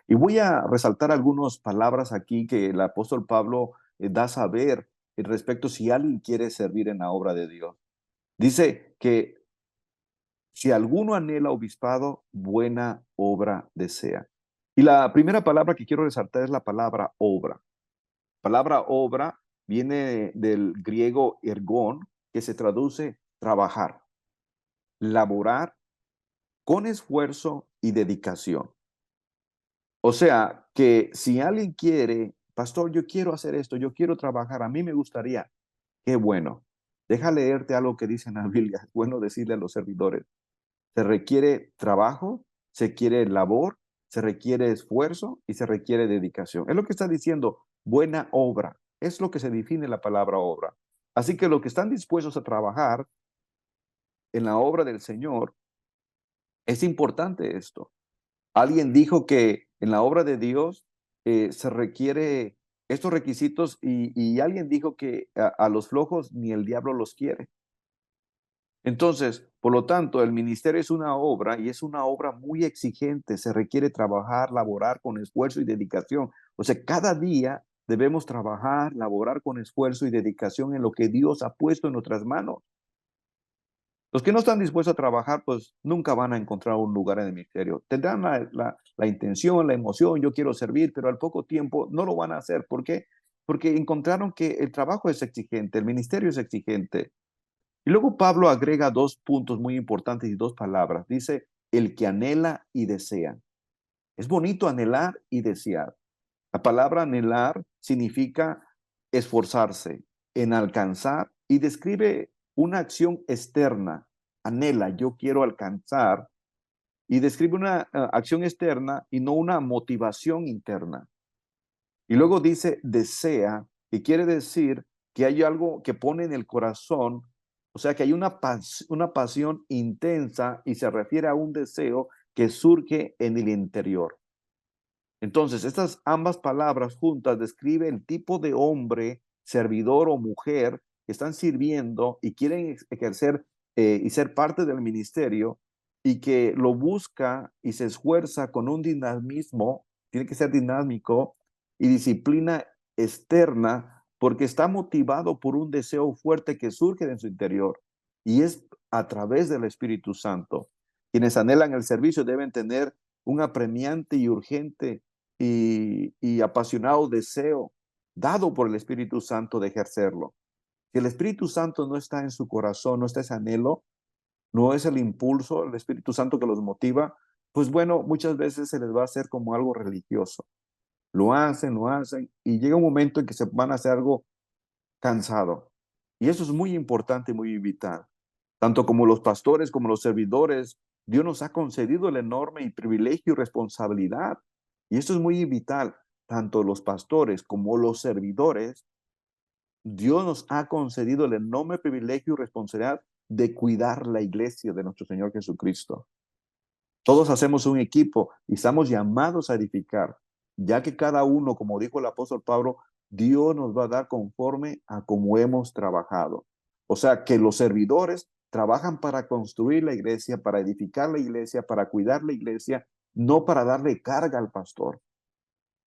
Y voy a resaltar algunas palabras aquí que el apóstol Pablo da a saber respecto si alguien quiere servir en la obra de Dios. Dice que si alguno anhela obispado, buena obra desea. Y la primera palabra que quiero resaltar es la palabra obra. Palabra obra viene del griego ergón, que se traduce trabajar, laborar con esfuerzo y dedicación. O sea, que si alguien quiere, pastor, yo quiero hacer esto, yo quiero trabajar, a mí me gustaría, qué bueno. Deja leerte algo que dice en la Biblia, es bueno decirle a los servidores. Se requiere trabajo, se requiere labor, se requiere esfuerzo y se requiere dedicación. Es lo que está diciendo buena obra. Es lo que se define la palabra obra. Así que los que están dispuestos a trabajar en la obra del Señor, es importante esto. Alguien dijo que en la obra de Dios se requiere estos requisitos y alguien dijo que a los flojos ni el diablo los quiere. Entonces, por lo tanto, el ministerio es una obra y es una obra muy exigente. Se requiere trabajar, laborar con esfuerzo y dedicación. O sea, cada día debemos trabajar, laborar con esfuerzo y dedicación en lo que Dios ha puesto en nuestras manos. Los que no están dispuestos a trabajar, pues nunca van a encontrar un lugar en el ministerio. Tendrán la intención, la emoción, yo quiero servir, pero al poco tiempo no lo van a hacer. ¿Por qué? Porque encontraron que el trabajo es exigente, el ministerio es exigente. Y luego Pablo agrega dos puntos muy importantes y dos palabras. Dice, el que anhela y desea. Es bonito anhelar y desear. La palabra anhelar significa esforzarse, en alcanzar, y describe una acción externa. Anhela, yo quiero alcanzar, y describe una acción externa y no una motivación interna. Y luego dice desea, que quiere decir que hay algo que pone en el corazón, o sea, que hay una pasión intensa y se refiere a un deseo que surge en el interior. Entonces, estas ambas palabras juntas describen el tipo de hombre, servidor o mujer que están sirviendo y quieren ejercer y ser parte del ministerio y que lo busca y se esfuerza con un dinamismo, tiene que ser dinámico y disciplina externa porque está motivado por un deseo fuerte que surge en su interior y es a través del Espíritu Santo. Quienes anhelan el servicio deben tener un apremiante y urgente y apasionado deseo dado por el Espíritu Santo de ejercerlo. Si el Espíritu Santo no está en su corazón, no está ese anhelo, no es el impulso, el Espíritu Santo que los motiva, pues bueno, muchas veces se les va a hacer como algo religioso. Lo hacen, y llega un momento en que se van a hacer algo cansado. Y eso es muy importante y muy vital. Tanto como los pastores como los servidores, Dios nos ha concedido el enorme privilegio y responsabilidad. Y eso es muy vital. Tanto los pastores como los servidores, Dios nos ha concedido el enorme privilegio y responsabilidad de cuidar la iglesia de nuestro Señor Jesucristo. Todos hacemos un equipo y estamos llamados a edificar, ya que cada uno, como dijo el apóstol Pablo, Dios nos va a dar conforme a como hemos trabajado. O sea, que los servidores trabajan para construir la iglesia, para edificar la iglesia, para cuidar la iglesia, no para darle carga al pastor.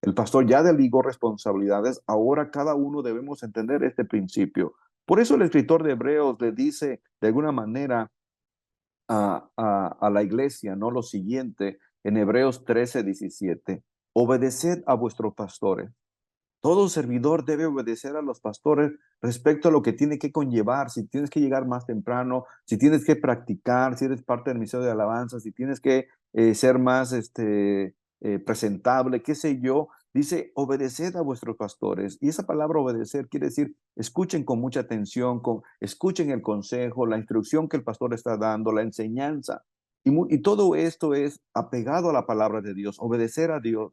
El pastor ya delegó responsabilidades, ahora cada uno debemos entender este principio. Por eso el escritor de Hebreos le dice de alguna manera a la iglesia, ¿no? Lo siguiente, en Hebreos 13:17, obedeced a vuestros pastores. Todo servidor debe obedecer a los pastores respecto a lo que tiene que conllevar, si tienes que llegar más temprano, si tienes que practicar, si eres parte del ministerio de alabanza, si tienes que ser más presentable, qué sé yo. Dice, obedeced a vuestros pastores. Y esa palabra obedecer quiere decir, escuchen con mucha atención, escuchen el consejo, la instrucción que el pastor está dando, la enseñanza. Y todo esto es apegado a la palabra de Dios, obedecer a Dios.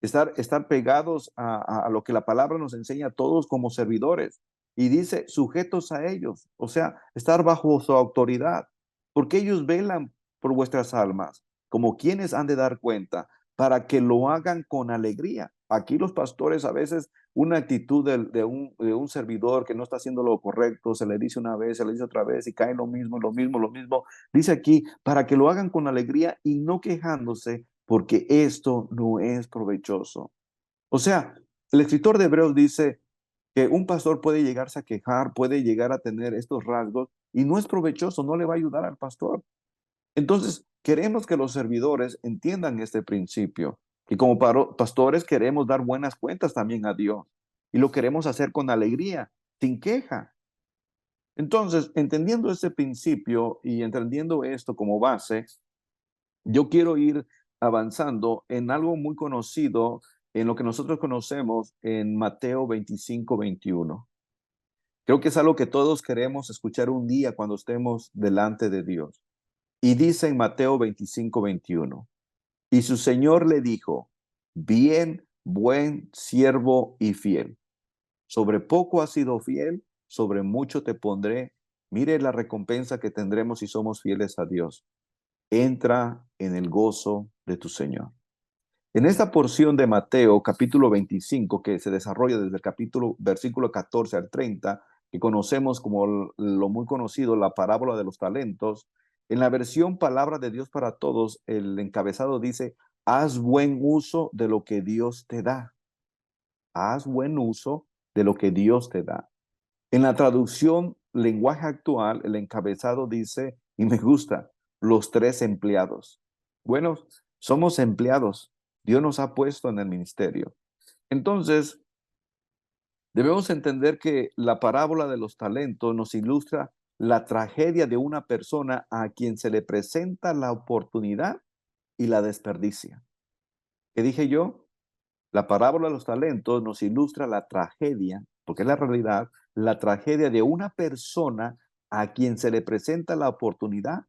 Estar pegados a lo que la palabra nos enseña a todos como servidores. Y dice, sujetos a ellos, o sea, estar bajo su autoridad, porque ellos velan por vuestras almas, como quienes han de dar cuenta, para que lo hagan con alegría. Aquí los pastores a veces una actitud de un servidor que no está haciendo lo correcto, se le dice una vez, se le dice otra vez y cae lo mismo, lo mismo, lo mismo. Dice aquí, para que lo hagan con alegría y no quejándose, porque esto no es provechoso. O sea, el escritor de Hebreos dice que un pastor puede llegarse a quejar, puede llegar a tener estos rasgos y no es provechoso, no le va a ayudar al pastor. Entonces, queremos que los servidores entiendan este principio, que como pastores queremos dar buenas cuentas también a Dios y lo queremos hacer con alegría, sin queja. Entonces, entendiendo este principio y entendiendo esto como base, yo quiero ir avanzando en algo muy conocido, en lo que nosotros conocemos en Mateo 25:21. Creo que es algo que todos queremos escuchar un día cuando estemos delante de Dios. Y dice en Mateo 25:21, y su Señor le dijo, bien, buen siervo y fiel. Sobre poco has sido fiel, sobre mucho te pondré. Mire la recompensa que tendremos si somos fieles a Dios. Entra en el gozo de tu Señor. En esta porción de Mateo, capítulo 25, que se desarrolla desde el versículo 14 al 30, que conocemos como lo muy conocido, la parábola de los talentos, en la versión Palabra de Dios para Todos, el encabezado dice, haz buen uso de lo que Dios te da. Haz buen uso de lo que Dios te da. En la traducción lenguaje actual, el encabezado dice, y me gusta, los tres empleados. Bueno, somos empleados. Dios nos ha puesto en el ministerio. Entonces, debemos entender que la parábola de los talentos nos ilustra la tragedia de una persona a quien se le presenta la oportunidad y la desperdicia. ¿Qué dije yo? La parábola de los talentos nos ilustra la tragedia, porque es la realidad, la tragedia de una persona a quien se le presenta la oportunidad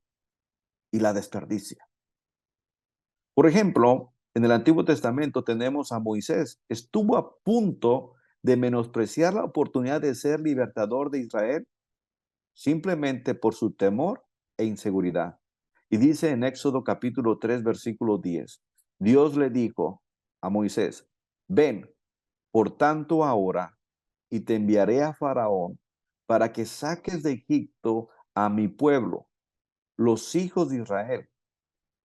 y la desperdicia. Por ejemplo, En el Antiguo Testamento tenemos a Moisés. Estuvo a punto de menospreciar la oportunidad de ser libertador de Israel simplemente por su temor e inseguridad. Y dice en Éxodo capítulo 3, versículo 10, Dios le dijo a Moisés, ven, por tanto ahora, y te enviaré a Faraón para que saques de Egipto a mi pueblo, los hijos de Israel.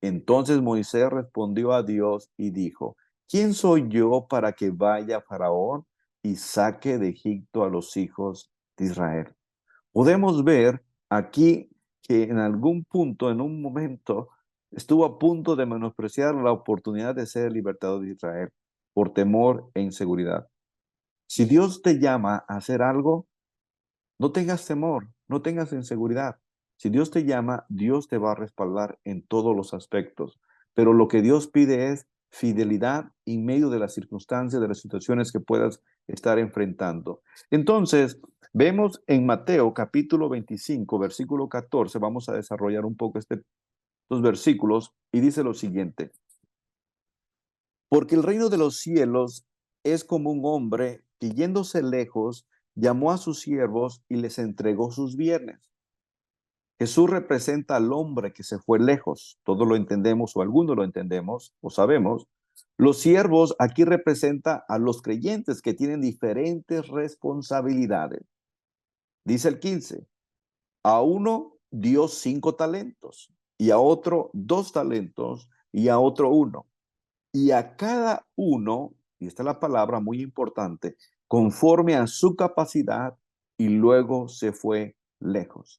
Entonces Moisés respondió a Dios y dijo, ¿quién soy yo para que vaya a Faraón y saque de Egipto a los hijos de Israel? Podemos ver aquí que en algún punto, en un momento, estuvo a punto de menospreciar la oportunidad de ser el libertador de Israel por temor e inseguridad. Si Dios te llama a hacer algo, no tengas temor, no tengas inseguridad. Si Dios te llama, Dios te va a respaldar en todos los aspectos. Pero lo que Dios pide es fidelidad en medio de las circunstancias, de las situaciones que puedas estar enfrentando. Entonces, vemos en Mateo capítulo 25, versículo 14, vamos a desarrollar un poco estos versículos y dice lo siguiente. Porque el reino de los cielos es como un hombre que yéndose lejos, llamó a sus siervos y les entregó sus bienes. Jesús representa al hombre que se fue lejos. Todos lo entendemos o algunos lo entendemos o sabemos. Los siervos aquí representa a los creyentes que tienen diferentes responsabilidades. Dice el 15, a uno dio 5 talentos y a otro 2 talentos y a otro 1. Y a cada uno, y esta es la palabra muy importante, conforme a su capacidad, y luego se fue lejos.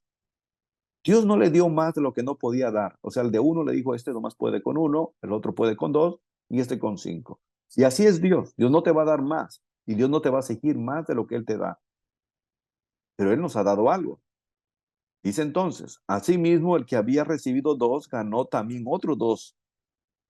Dios no le dio más de lo que no podía dar. O sea, el de uno le dijo, este nomás puede con 1, el otro puede con 2 y este con 5. Y así es Dios. Dios no te va a dar más y Dios no te va a exigir más de lo que Él te da. Pero Él nos ha dado algo. Dice entonces, asimismo el que había recibido 2 ganó también otros 2.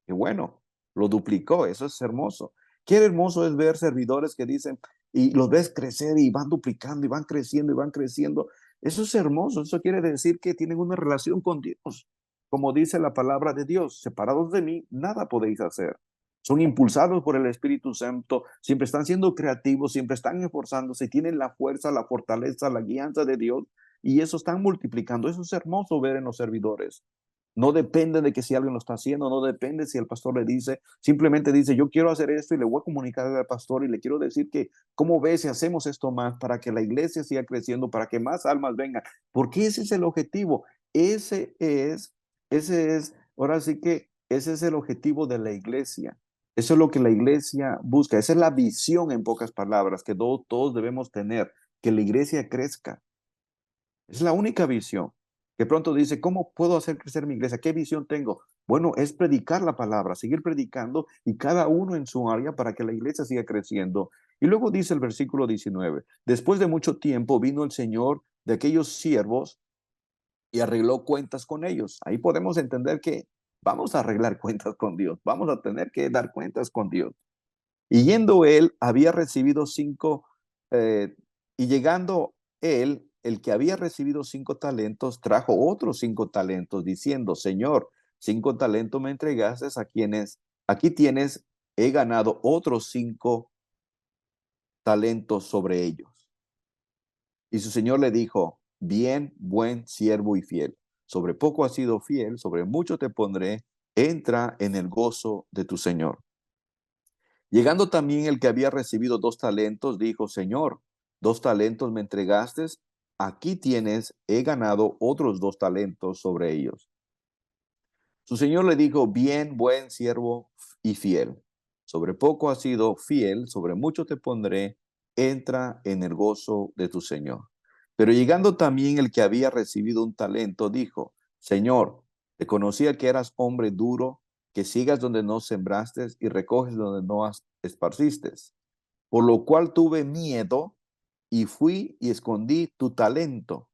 Qué bueno, lo duplicó, eso es hermoso. Qué hermoso es ver servidores que dicen, y los ves crecer y van duplicando y van creciendo y van creciendo. Eso es hermoso, eso quiere decir que tienen una relación con Dios. Como dice la palabra de Dios, separados de mí, nada podéis hacer. Son impulsados por el Espíritu Santo, siempre están siendo creativos, siempre están esforzándose, tienen la fuerza, la fortaleza, la guianza de Dios y eso están multiplicando. Eso es hermoso ver en los servidores. No depende de que si alguien lo está haciendo, no depende si el pastor le dice, simplemente dice, yo quiero hacer esto y le voy a comunicar al pastor y le quiero decir que, ¿cómo ves si hacemos esto más para que la iglesia siga creciendo, para que más almas vengan? Porque ese es el objetivo. Ahora sí que ese es el objetivo de la iglesia. Eso es lo que la iglesia busca. Esa es la visión, en pocas palabras, que todos debemos tener, que la iglesia crezca. Es la única visión. Que pronto dice, ¿cómo puedo hacer crecer mi iglesia? ¿Qué visión tengo? Bueno, es predicar la palabra, seguir predicando y cada uno en su área para que la iglesia siga creciendo. Y luego dice el versículo 19, después de mucho tiempo vino el Señor de aquellos siervos y arregló cuentas con ellos. Ahí podemos entender que vamos a arreglar cuentas con Dios, vamos a tener que dar cuentas con Dios. Y yendo él, había recibido 5, y llegando él, el que había recibido 5 talentos, trajo otros 5 talentos, diciendo, Señor, 5 talentos me entregaste a quienes, aquí tienes, he ganado otros 5 talentos sobre ellos. Y su señor le dijo, bien, buen siervo y fiel. Sobre poco has sido fiel, sobre mucho te pondré, entra en el gozo de tu señor. Llegando también el que había recibido 2 talentos, dijo, Señor, 2 talentos me entregaste, aquí tienes, he ganado otros 2 talentos sobre ellos. Su señor le dijo, bien, buen siervo y fiel. Sobre poco has sido fiel, sobre mucho te pondré, entra en el gozo de tu señor. Pero llegando también el que había recibido un talento, dijo, Señor, te conocía que eras hombre duro, que sigas donde no sembraste y recoges donde no esparciste. Por lo cual tuve miedo y fui y escondí tu talento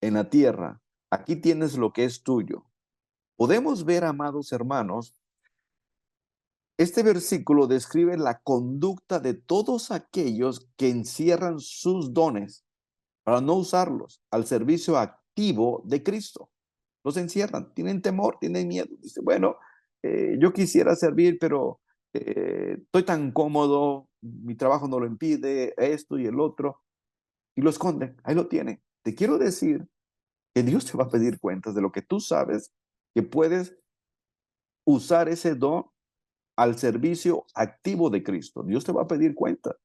en la tierra. Aquí tienes lo que es tuyo. Podemos ver, amados hermanos, este versículo describe la conducta de todos aquellos que encierran sus dones para no usarlos al servicio activo de Cristo. Los encierran, tienen temor, tienen miedo. Dice, bueno, yo quisiera servir, pero estoy tan cómodo, mi trabajo no lo impide, esto y el otro, y lo esconden, ahí lo tienen. Te quiero decir que Dios te va a pedir cuentas de lo que tú sabes que puedes usar ese don al servicio activo de Cristo. Dios te va a pedir cuentas.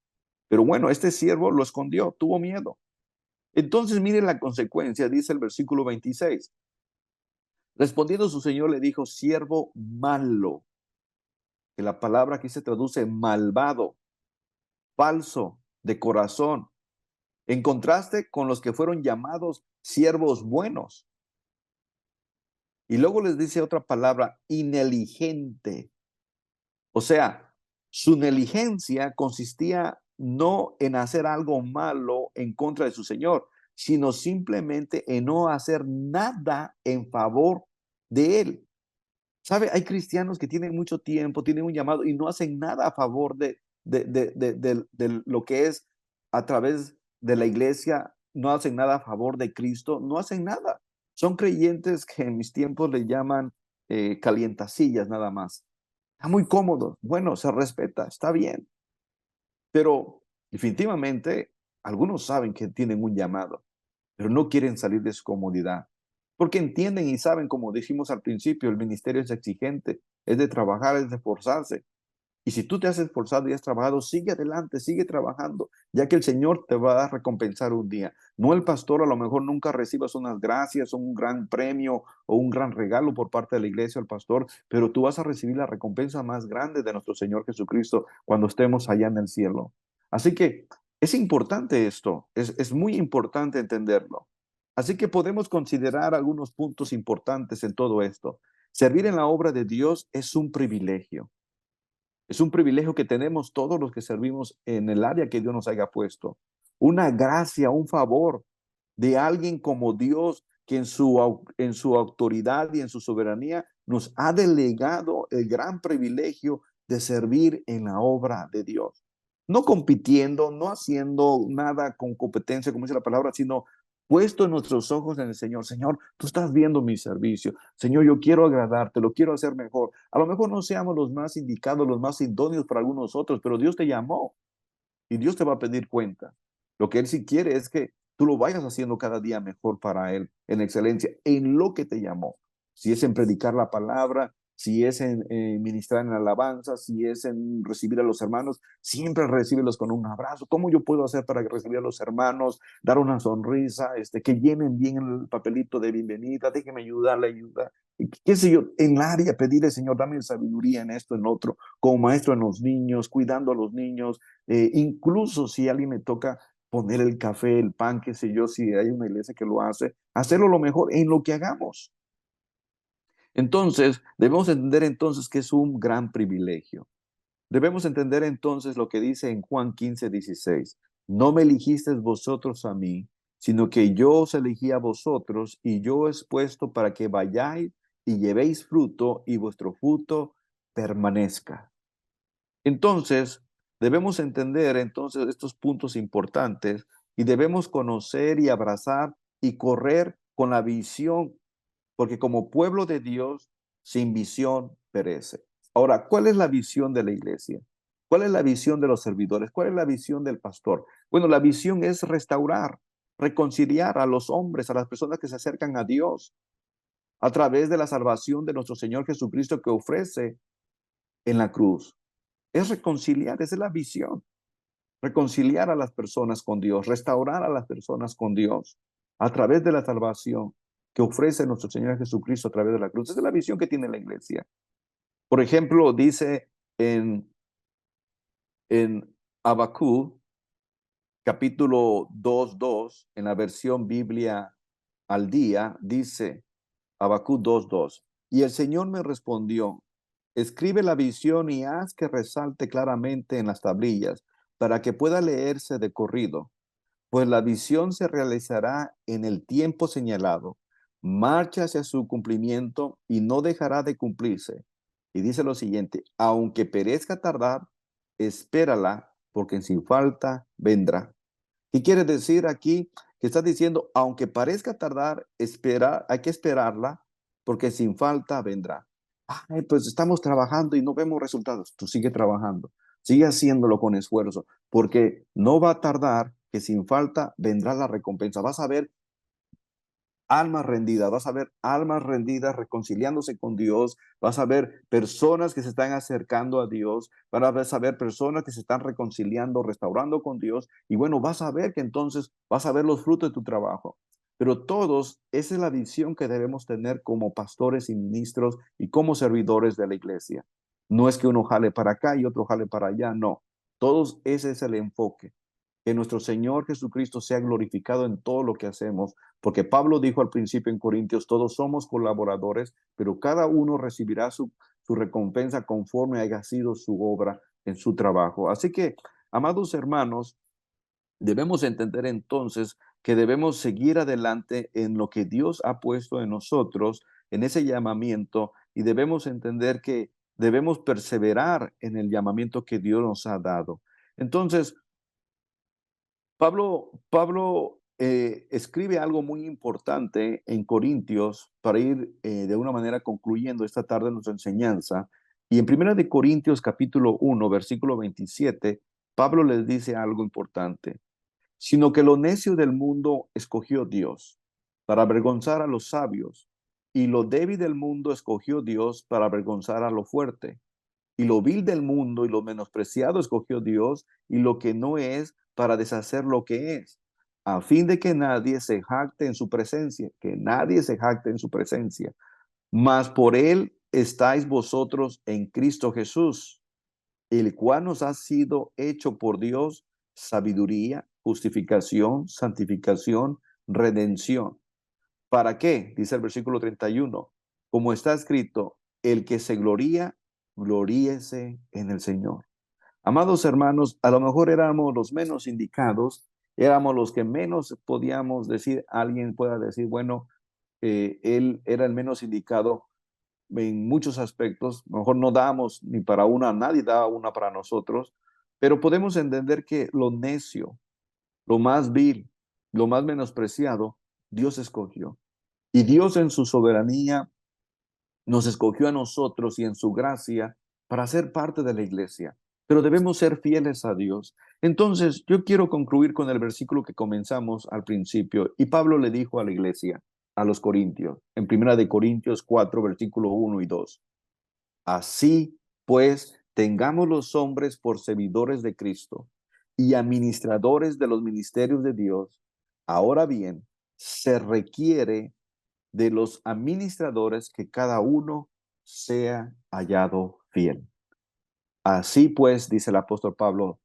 Pero bueno, este siervo lo escondió, tuvo miedo. Entonces, miren la consecuencia, dice el versículo 26. Respondiendo su señor le dijo, siervo malo, que la palabra aquí se traduce malvado, falso, de corazón, en contraste con los que fueron llamados siervos buenos. Y luego les dice otra palabra, ineligente. O sea, su negligencia consistía no en hacer algo malo en contra de su Señor, sino simplemente en no hacer nada en favor de Él. ¿Sabe? Hay cristianos que tienen mucho tiempo, tienen un llamado y no hacen nada a favor de lo que es a través de la iglesia, no hacen nada a favor de Cristo, no hacen nada. Son creyentes que en mis tiempos le llaman calientasillas nada más. Está muy cómodo, bueno, se respeta, está bien, pero definitivamente algunos saben que tienen un llamado, pero no quieren salir de su comodidad, porque entienden y saben, como dijimos al principio, el ministerio es exigente, es de trabajar, es de esforzarse. Y si tú te has esforzado y has trabajado, sigue adelante, sigue trabajando, ya que el Señor te va a recompensar un día. No el pastor, a lo mejor nunca recibas unas gracias, un gran premio o un gran regalo por parte de la iglesia al pastor, pero tú vas a recibir la recompensa más grande de nuestro Señor Jesucristo cuando estemos allá en el cielo. Así que es importante esto, es muy importante entenderlo. Así que podemos considerar algunos puntos importantes en todo esto. Servir en la obra de Dios es un privilegio. Es un privilegio que tenemos todos los que servimos en el área que Dios nos haya puesto. Una gracia, un favor de alguien como Dios que en su autoridad y en su soberanía nos ha delegado el gran privilegio de servir en la obra de Dios. No compitiendo, no haciendo nada con competencia, como dice la palabra, sino puesto nuestros ojos en el Señor. Señor, tú estás viendo mi servicio. Señor, yo quiero agradarte, lo quiero hacer mejor. A lo mejor no seamos los más indicados, los más idóneos para algunos otros, pero Dios te llamó y Dios te va a pedir cuenta. Lo que Él sí quiere es que tú lo vayas haciendo cada día mejor para Él, en excelencia, en lo que te llamó. Si es en predicar la palabra, si es en ministrar en alabanza, si es en recibir a los hermanos, siempre recíbelos con un abrazo. ¿Cómo yo puedo hacer para recibir a los hermanos, dar una sonrisa, que llenen bien el papelito de bienvenida, déjeme ayudarle, ayuda? ¿Qué sé yo? En el área, pedirle, Señor, dame sabiduría en esto, en otro, como maestro en los niños, cuidando a los niños, incluso si a alguien me toca poner el café, el pan, qué sé yo, si hay una iglesia que lo hace, hacerlo lo mejor en lo que hagamos. Entonces, debemos entender entonces que es un gran privilegio. Debemos entender entonces lo que dice en Juan 15:16. No me elegisteis vosotros a mí, sino que yo os elegí a vosotros y yo os he puesto para que vayáis y llevéis fruto y vuestro fruto permanezca. Entonces, debemos entender entonces estos puntos importantes y debemos conocer y abrazar y correr con la visión, porque como pueblo de Dios, sin visión perece. Ahora, ¿cuál es la visión de la iglesia? ¿Cuál es la visión de los servidores? ¿Cuál es la visión del pastor? Bueno, la visión es restaurar, reconciliar a los hombres, a las personas que se acercan a Dios a través de la salvación de nuestro Señor Jesucristo que ofrece en la cruz. Es reconciliar, esa es la visión. Reconciliar a las personas con Dios, restaurar a las personas con Dios a través de la salvación que ofrece nuestro Señor Jesucristo a través de la cruz. Esa es la visión que tiene la iglesia. Por ejemplo, dice en Habacuc, capítulo 2:2, en la versión Biblia al día, dice Habacuc 2:2, y el Señor me respondió, escribe la visión y haz que resalte claramente en las tablillas para que pueda leerse de corrido, pues la visión se realizará en el tiempo señalado, marcha hacia su cumplimiento y no dejará de cumplirse. Y dice lo siguiente, aunque perezca tardar, espérala, porque sin falta vendrá. ¿Qué quiere decir aquí? Que está diciendo, aunque parezca tardar, espera, hay que esperarla, porque sin falta vendrá. Ay, pues estamos trabajando y no vemos resultados. Tú sigue trabajando, sigue haciéndolo con esfuerzo, porque no va a tardar que sin falta vendrá la recompensa. Vas a ver almas rendidas, vas a ver almas rendidas reconciliándose con Dios, vas a ver personas que se están acercando a Dios, vas a ver personas que se están reconciliando, restaurando con Dios, y bueno, vas a ver que entonces vas a ver los frutos de tu trabajo. Pero todos, esa es la visión que debemos tener como pastores y ministros y como servidores de la iglesia. No es que uno jale para acá y otro jale para allá, no. Todos ese es el enfoque, que nuestro Señor Jesucristo sea glorificado en todo lo que hacemos, porque Pablo dijo al principio en Corintios, todos somos colaboradores, pero cada uno recibirá su recompensa conforme haya sido su obra en su trabajo. Así que, amados hermanos, debemos entender entonces que debemos seguir adelante en lo que Dios ha puesto en nosotros, en ese llamamiento, y debemos entender que debemos perseverar en el llamamiento que Dios nos ha dado. Entonces, Pablo escribe algo muy importante en Corintios para ir de una manera concluyendo esta tarde nuestra enseñanza. Y en Primera de Corintios capítulo 1, versículo 27, Pablo les dice algo importante. Sino que lo necio del mundo escogió Dios para avergonzar a los sabios, y lo débil del mundo escogió Dios para avergonzar a lo fuerte, y lo vil del mundo y lo menospreciado escogió Dios, y lo que no es para deshacer lo que es, a fin de que nadie se jacte en su presencia, que nadie se jacte en su presencia. Mas por él estáis vosotros en Cristo Jesús, el cual nos ha sido hecho por Dios sabiduría, justificación, santificación, redención. ¿Para qué? Dice el versículo 31. Como está escrito, el que se gloría, gloríese en el Señor. Amados hermanos, a lo mejor éramos los menos indicados, éramos los que menos podíamos decir, alguien pueda decir, bueno, él era el menos indicado en muchos aspectos. A lo mejor no damos ni para una, nadie daba una para nosotros, pero podemos entender que lo necio, lo más vil, lo más menospreciado, Dios escogió. Y Dios en su soberanía nos escogió a nosotros y en su gracia para ser parte de la iglesia. Pero debemos ser fieles a Dios. Entonces, yo quiero concluir con el versículo que comenzamos al principio. Y Pablo le dijo a la iglesia, a los corintios, en Primera de Corintios 4, versículo 1 y 2. Así pues, tengamos los hombres por servidores de Cristo y administradores de los ministerios de Dios. Ahora bien, se requiere de los administradores que cada uno sea hallado fiel. Así pues, dice el apóstol Pablo,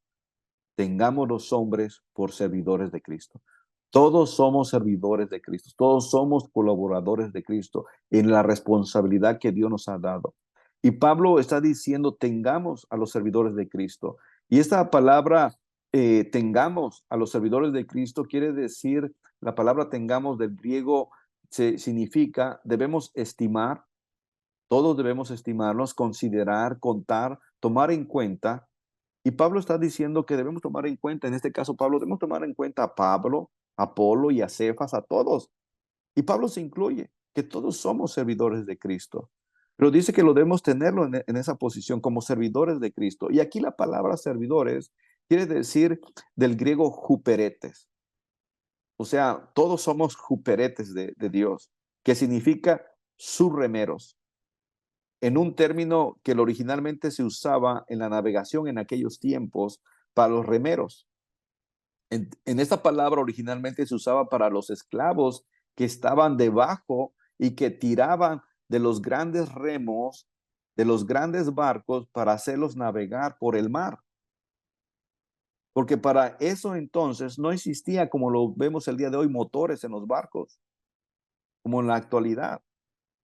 tengamos los hombres por servidores de Cristo. Todos somos servidores de Cristo, todos somos colaboradores de Cristo en la responsabilidad que Dios nos ha dado. Y Pablo está diciendo, tengamos a los servidores de Cristo. Y esta palabra, tengamos a los servidores de Cristo, quiere decir, la palabra tengamos del griego significa, debemos estimar, todos debemos estimarlos, considerar, contar, tomar en cuenta. Y Pablo está diciendo que debemos tomar en cuenta, en este caso Pablo, debemos tomar en cuenta a Pablo, a Apolo y a Cefas, a todos. Y Pablo se incluye, que todos somos servidores de Cristo. Pero dice que lo debemos tenerlo en esa posición como servidores de Cristo. Y aquí la palabra servidores quiere decir del griego juperetes. O sea, todos somos juperetes de Dios, que significa sus remeros, en un término que originalmente se usaba en la navegación en aquellos tiempos para los remeros. En esta palabra originalmente se usaba para los esclavos que estaban debajo y que tiraban de los grandes remos, de los grandes barcos para hacerlos navegar por el mar. Porque para eso entonces no existía, como lo vemos el día de hoy, motores en los barcos, como en la actualidad.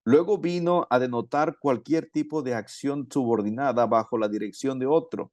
Luego vino a denotar cualquier tipo de acción subordinada bajo la dirección de otro.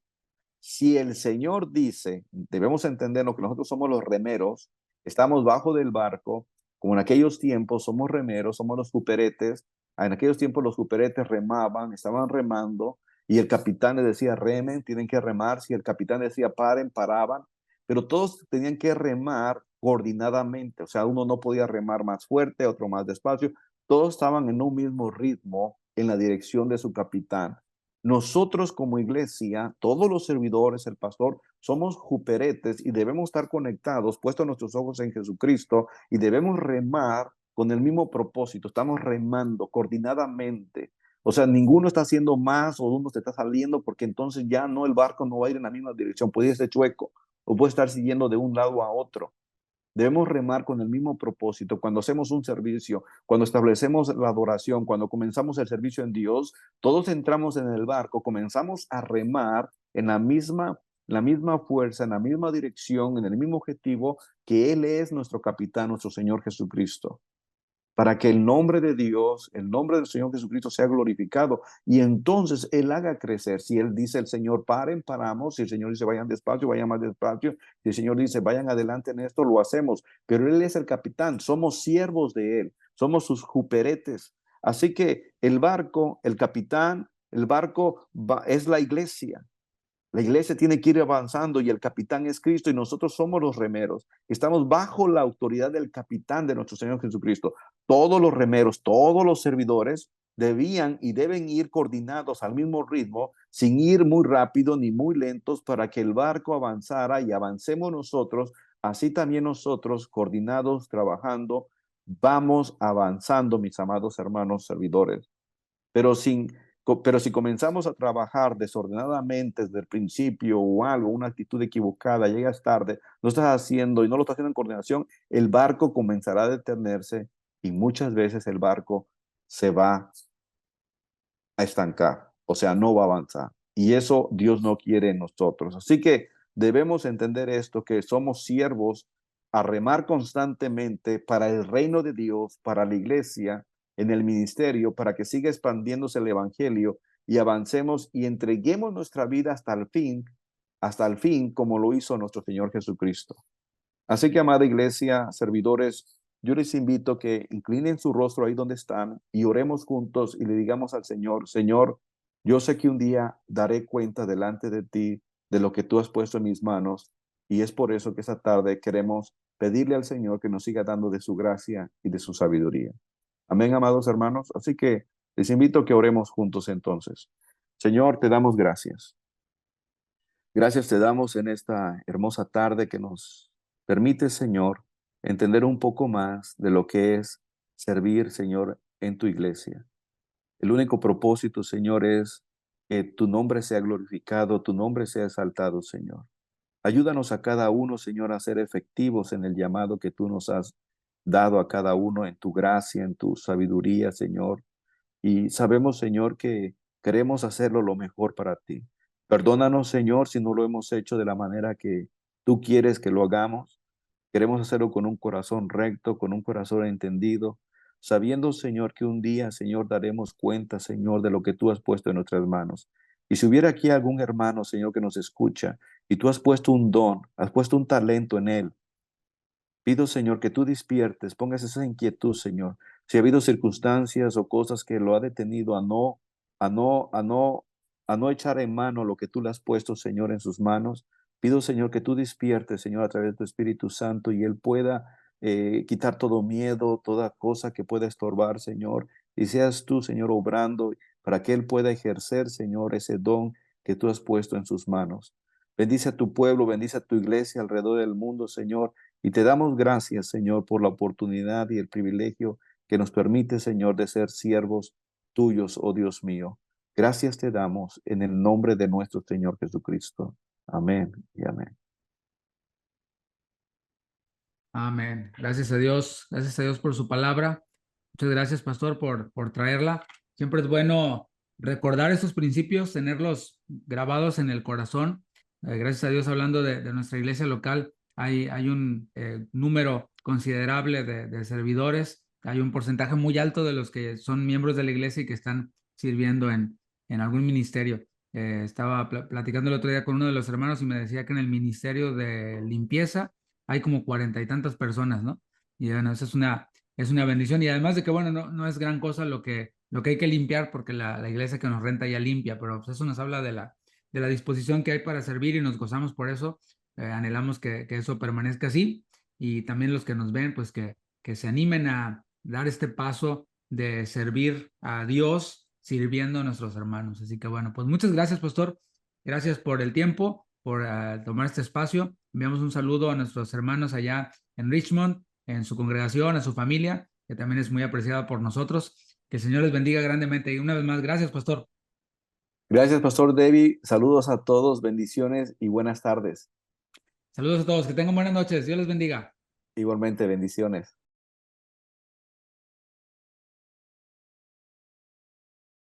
Si el Señor dice, debemos entender lo que nosotros somos los remeros, estamos bajo del barco, como en aquellos tiempos somos remeros, somos los juperetes. En aquellos tiempos los juperetes remaban, estaban remando, y el capitán les decía remen, tienen que remar. Si el capitán decía paren, paraban, pero todos tenían que remar coordinadamente. O sea, uno no podía remar más fuerte, otro más despacio, todos estaban en un mismo ritmo en la dirección de su capitán. Nosotros como iglesia, todos los servidores, el pastor, somos juperetes y debemos estar conectados, puestos nuestros ojos en Jesucristo y debemos remar con el mismo propósito. Estamos remando coordinadamente. O sea, ninguno está haciendo más o uno se está saliendo porque entonces ya no, el barco no va a ir en la misma dirección. Puede irse chueco o puede estar siguiendo de un lado a otro. Debemos remar con el mismo propósito. Cuando hacemos un servicio, cuando establecemos la adoración, cuando comenzamos el servicio en Dios, todos entramos en el barco, comenzamos a remar en la misma fuerza, en la misma dirección, en el mismo objetivo, que Él es nuestro capitán, nuestro Señor Jesucristo, para que el nombre de Dios, el nombre del Señor Jesucristo sea glorificado y entonces Él haga crecer. Si Él dice el Señor paren, paramos. Si el Señor dice vayan despacio, vayan más despacio. Si el Señor dice vayan adelante en esto, lo hacemos. Pero Él es el capitán, somos siervos de Él, somos sus juperetes. Así que el barco, el capitán, el barco es la iglesia. La iglesia tiene que ir avanzando y el capitán es Cristo y nosotros somos los remeros. Estamos bajo la autoridad del capitán de nuestro Señor Jesucristo. Todos los remeros, todos los servidores debían y deben ir coordinados al mismo ritmo, sin ir muy rápido ni muy lentos para que el barco avanzara y avancemos nosotros. Así también nosotros, coordinados, trabajando, vamos avanzando, mis amados hermanos servidores. Pero si comenzamos a trabajar desordenadamente desde el principio o algo, una actitud equivocada, llegas tarde, no estás haciendo y no lo estás haciendo en coordinación, el barco comenzará a detenerse y muchas veces el barco se va a estancar, o sea, no va a avanzar. Y eso Dios no quiere en nosotros. Así que debemos entender esto, que somos siervos a remar constantemente para el reino de Dios, para la iglesia, en el ministerio, para que siga expandiéndose el evangelio y avancemos y entreguemos nuestra vida hasta el fin, como lo hizo nuestro Señor Jesucristo. Así que, amada iglesia, servidores, yo les invito a que inclinen su rostro ahí donde están y oremos juntos y le digamos al Señor, Señor, yo sé que un día daré cuenta delante de ti de lo que tú has puesto en mis manos y es por eso que esta tarde queremos pedirle al Señor que nos siga dando de su gracia y de su sabiduría. Amén, amados hermanos. Así que les invito a que oremos juntos entonces. Señor, te damos gracias. Gracias te damos en esta hermosa tarde que nos permite, Señor, entender un poco más de lo que es servir, Señor, en tu iglesia. El único propósito, Señor, es que tu nombre sea glorificado, tu nombre sea exaltado, Señor. Ayúdanos a cada uno, Señor, a ser efectivos en el llamado que tú nos has dado a cada uno en tu gracia, en tu sabiduría, Señor. Y sabemos, Señor, que queremos hacerlo lo mejor para ti. Perdónanos, Señor, si no lo hemos hecho de la manera que tú quieres que lo hagamos. Queremos hacerlo con un corazón recto, con un corazón entendido, sabiendo, Señor, que un día, Señor, daremos cuenta, Señor, de lo que tú has puesto en nuestras manos. Y si hubiera aquí algún hermano, Señor, que nos escucha y tú has puesto un don, has puesto un talento en él, pido, Señor, que tú despiertes, pongas esa inquietud, Señor. Si ha habido circunstancias o cosas que lo ha detenido a no, a no, a no echar en mano lo que tú le has puesto, Señor, en sus manos, pido, Señor, que tú despiertes, Señor, a través de tu Espíritu Santo y Él pueda quitar todo miedo, toda cosa que pueda estorbar, Señor, y seas tú, Señor, obrando para que Él pueda ejercer, Señor, ese don que tú has puesto en sus manos. Bendice a tu pueblo, bendice a tu iglesia alrededor del mundo, Señor. Y te damos gracias, Señor, por la oportunidad y el privilegio que nos permite, Señor, de ser siervos tuyos, oh Dios mío. Gracias te damos en el nombre de nuestro Señor Jesucristo. Amén y amén. Amén. Gracias a Dios por su palabra. Muchas gracias, pastor, por traerla. Siempre es bueno recordar estos principios, tenerlos grabados en el corazón. Gracias a Dios, hablando de nuestra iglesia local, hay un número considerable de servidores. Hay un porcentaje muy alto de los que son miembros de la iglesia y que están sirviendo en algún ministerio. Estaba platicando el otro día con uno de los hermanos y me decía que en el ministerio de limpieza hay como 40 y tantas personas, ¿no? Y bueno, eso es una bendición. Y además de que, bueno, no es gran cosa lo que hay que limpiar, porque la iglesia que nos renta ya limpia, pero pues eso nos habla de la disposición que hay para servir y nos gozamos por eso. Anhelamos que eso permanezca así. Y también los que nos ven, pues que se animen a dar este paso de servir a Dios sirviendo a nuestros hermanos. Así que bueno, pues muchas gracias, pastor. Gracias por el tiempo, por tomar este espacio. Enviamos un saludo a nuestros hermanos allá en Richmond, en su congregación, a su familia, que también es muy apreciada por nosotros. Que el Señor les bendiga grandemente. Y una vez más, gracias, pastor. Gracias, Pastor Debbie. Saludos a todos, bendiciones y buenas tardes. Saludos a todos. Que tengan buenas noches. Dios les bendiga. Igualmente, bendiciones.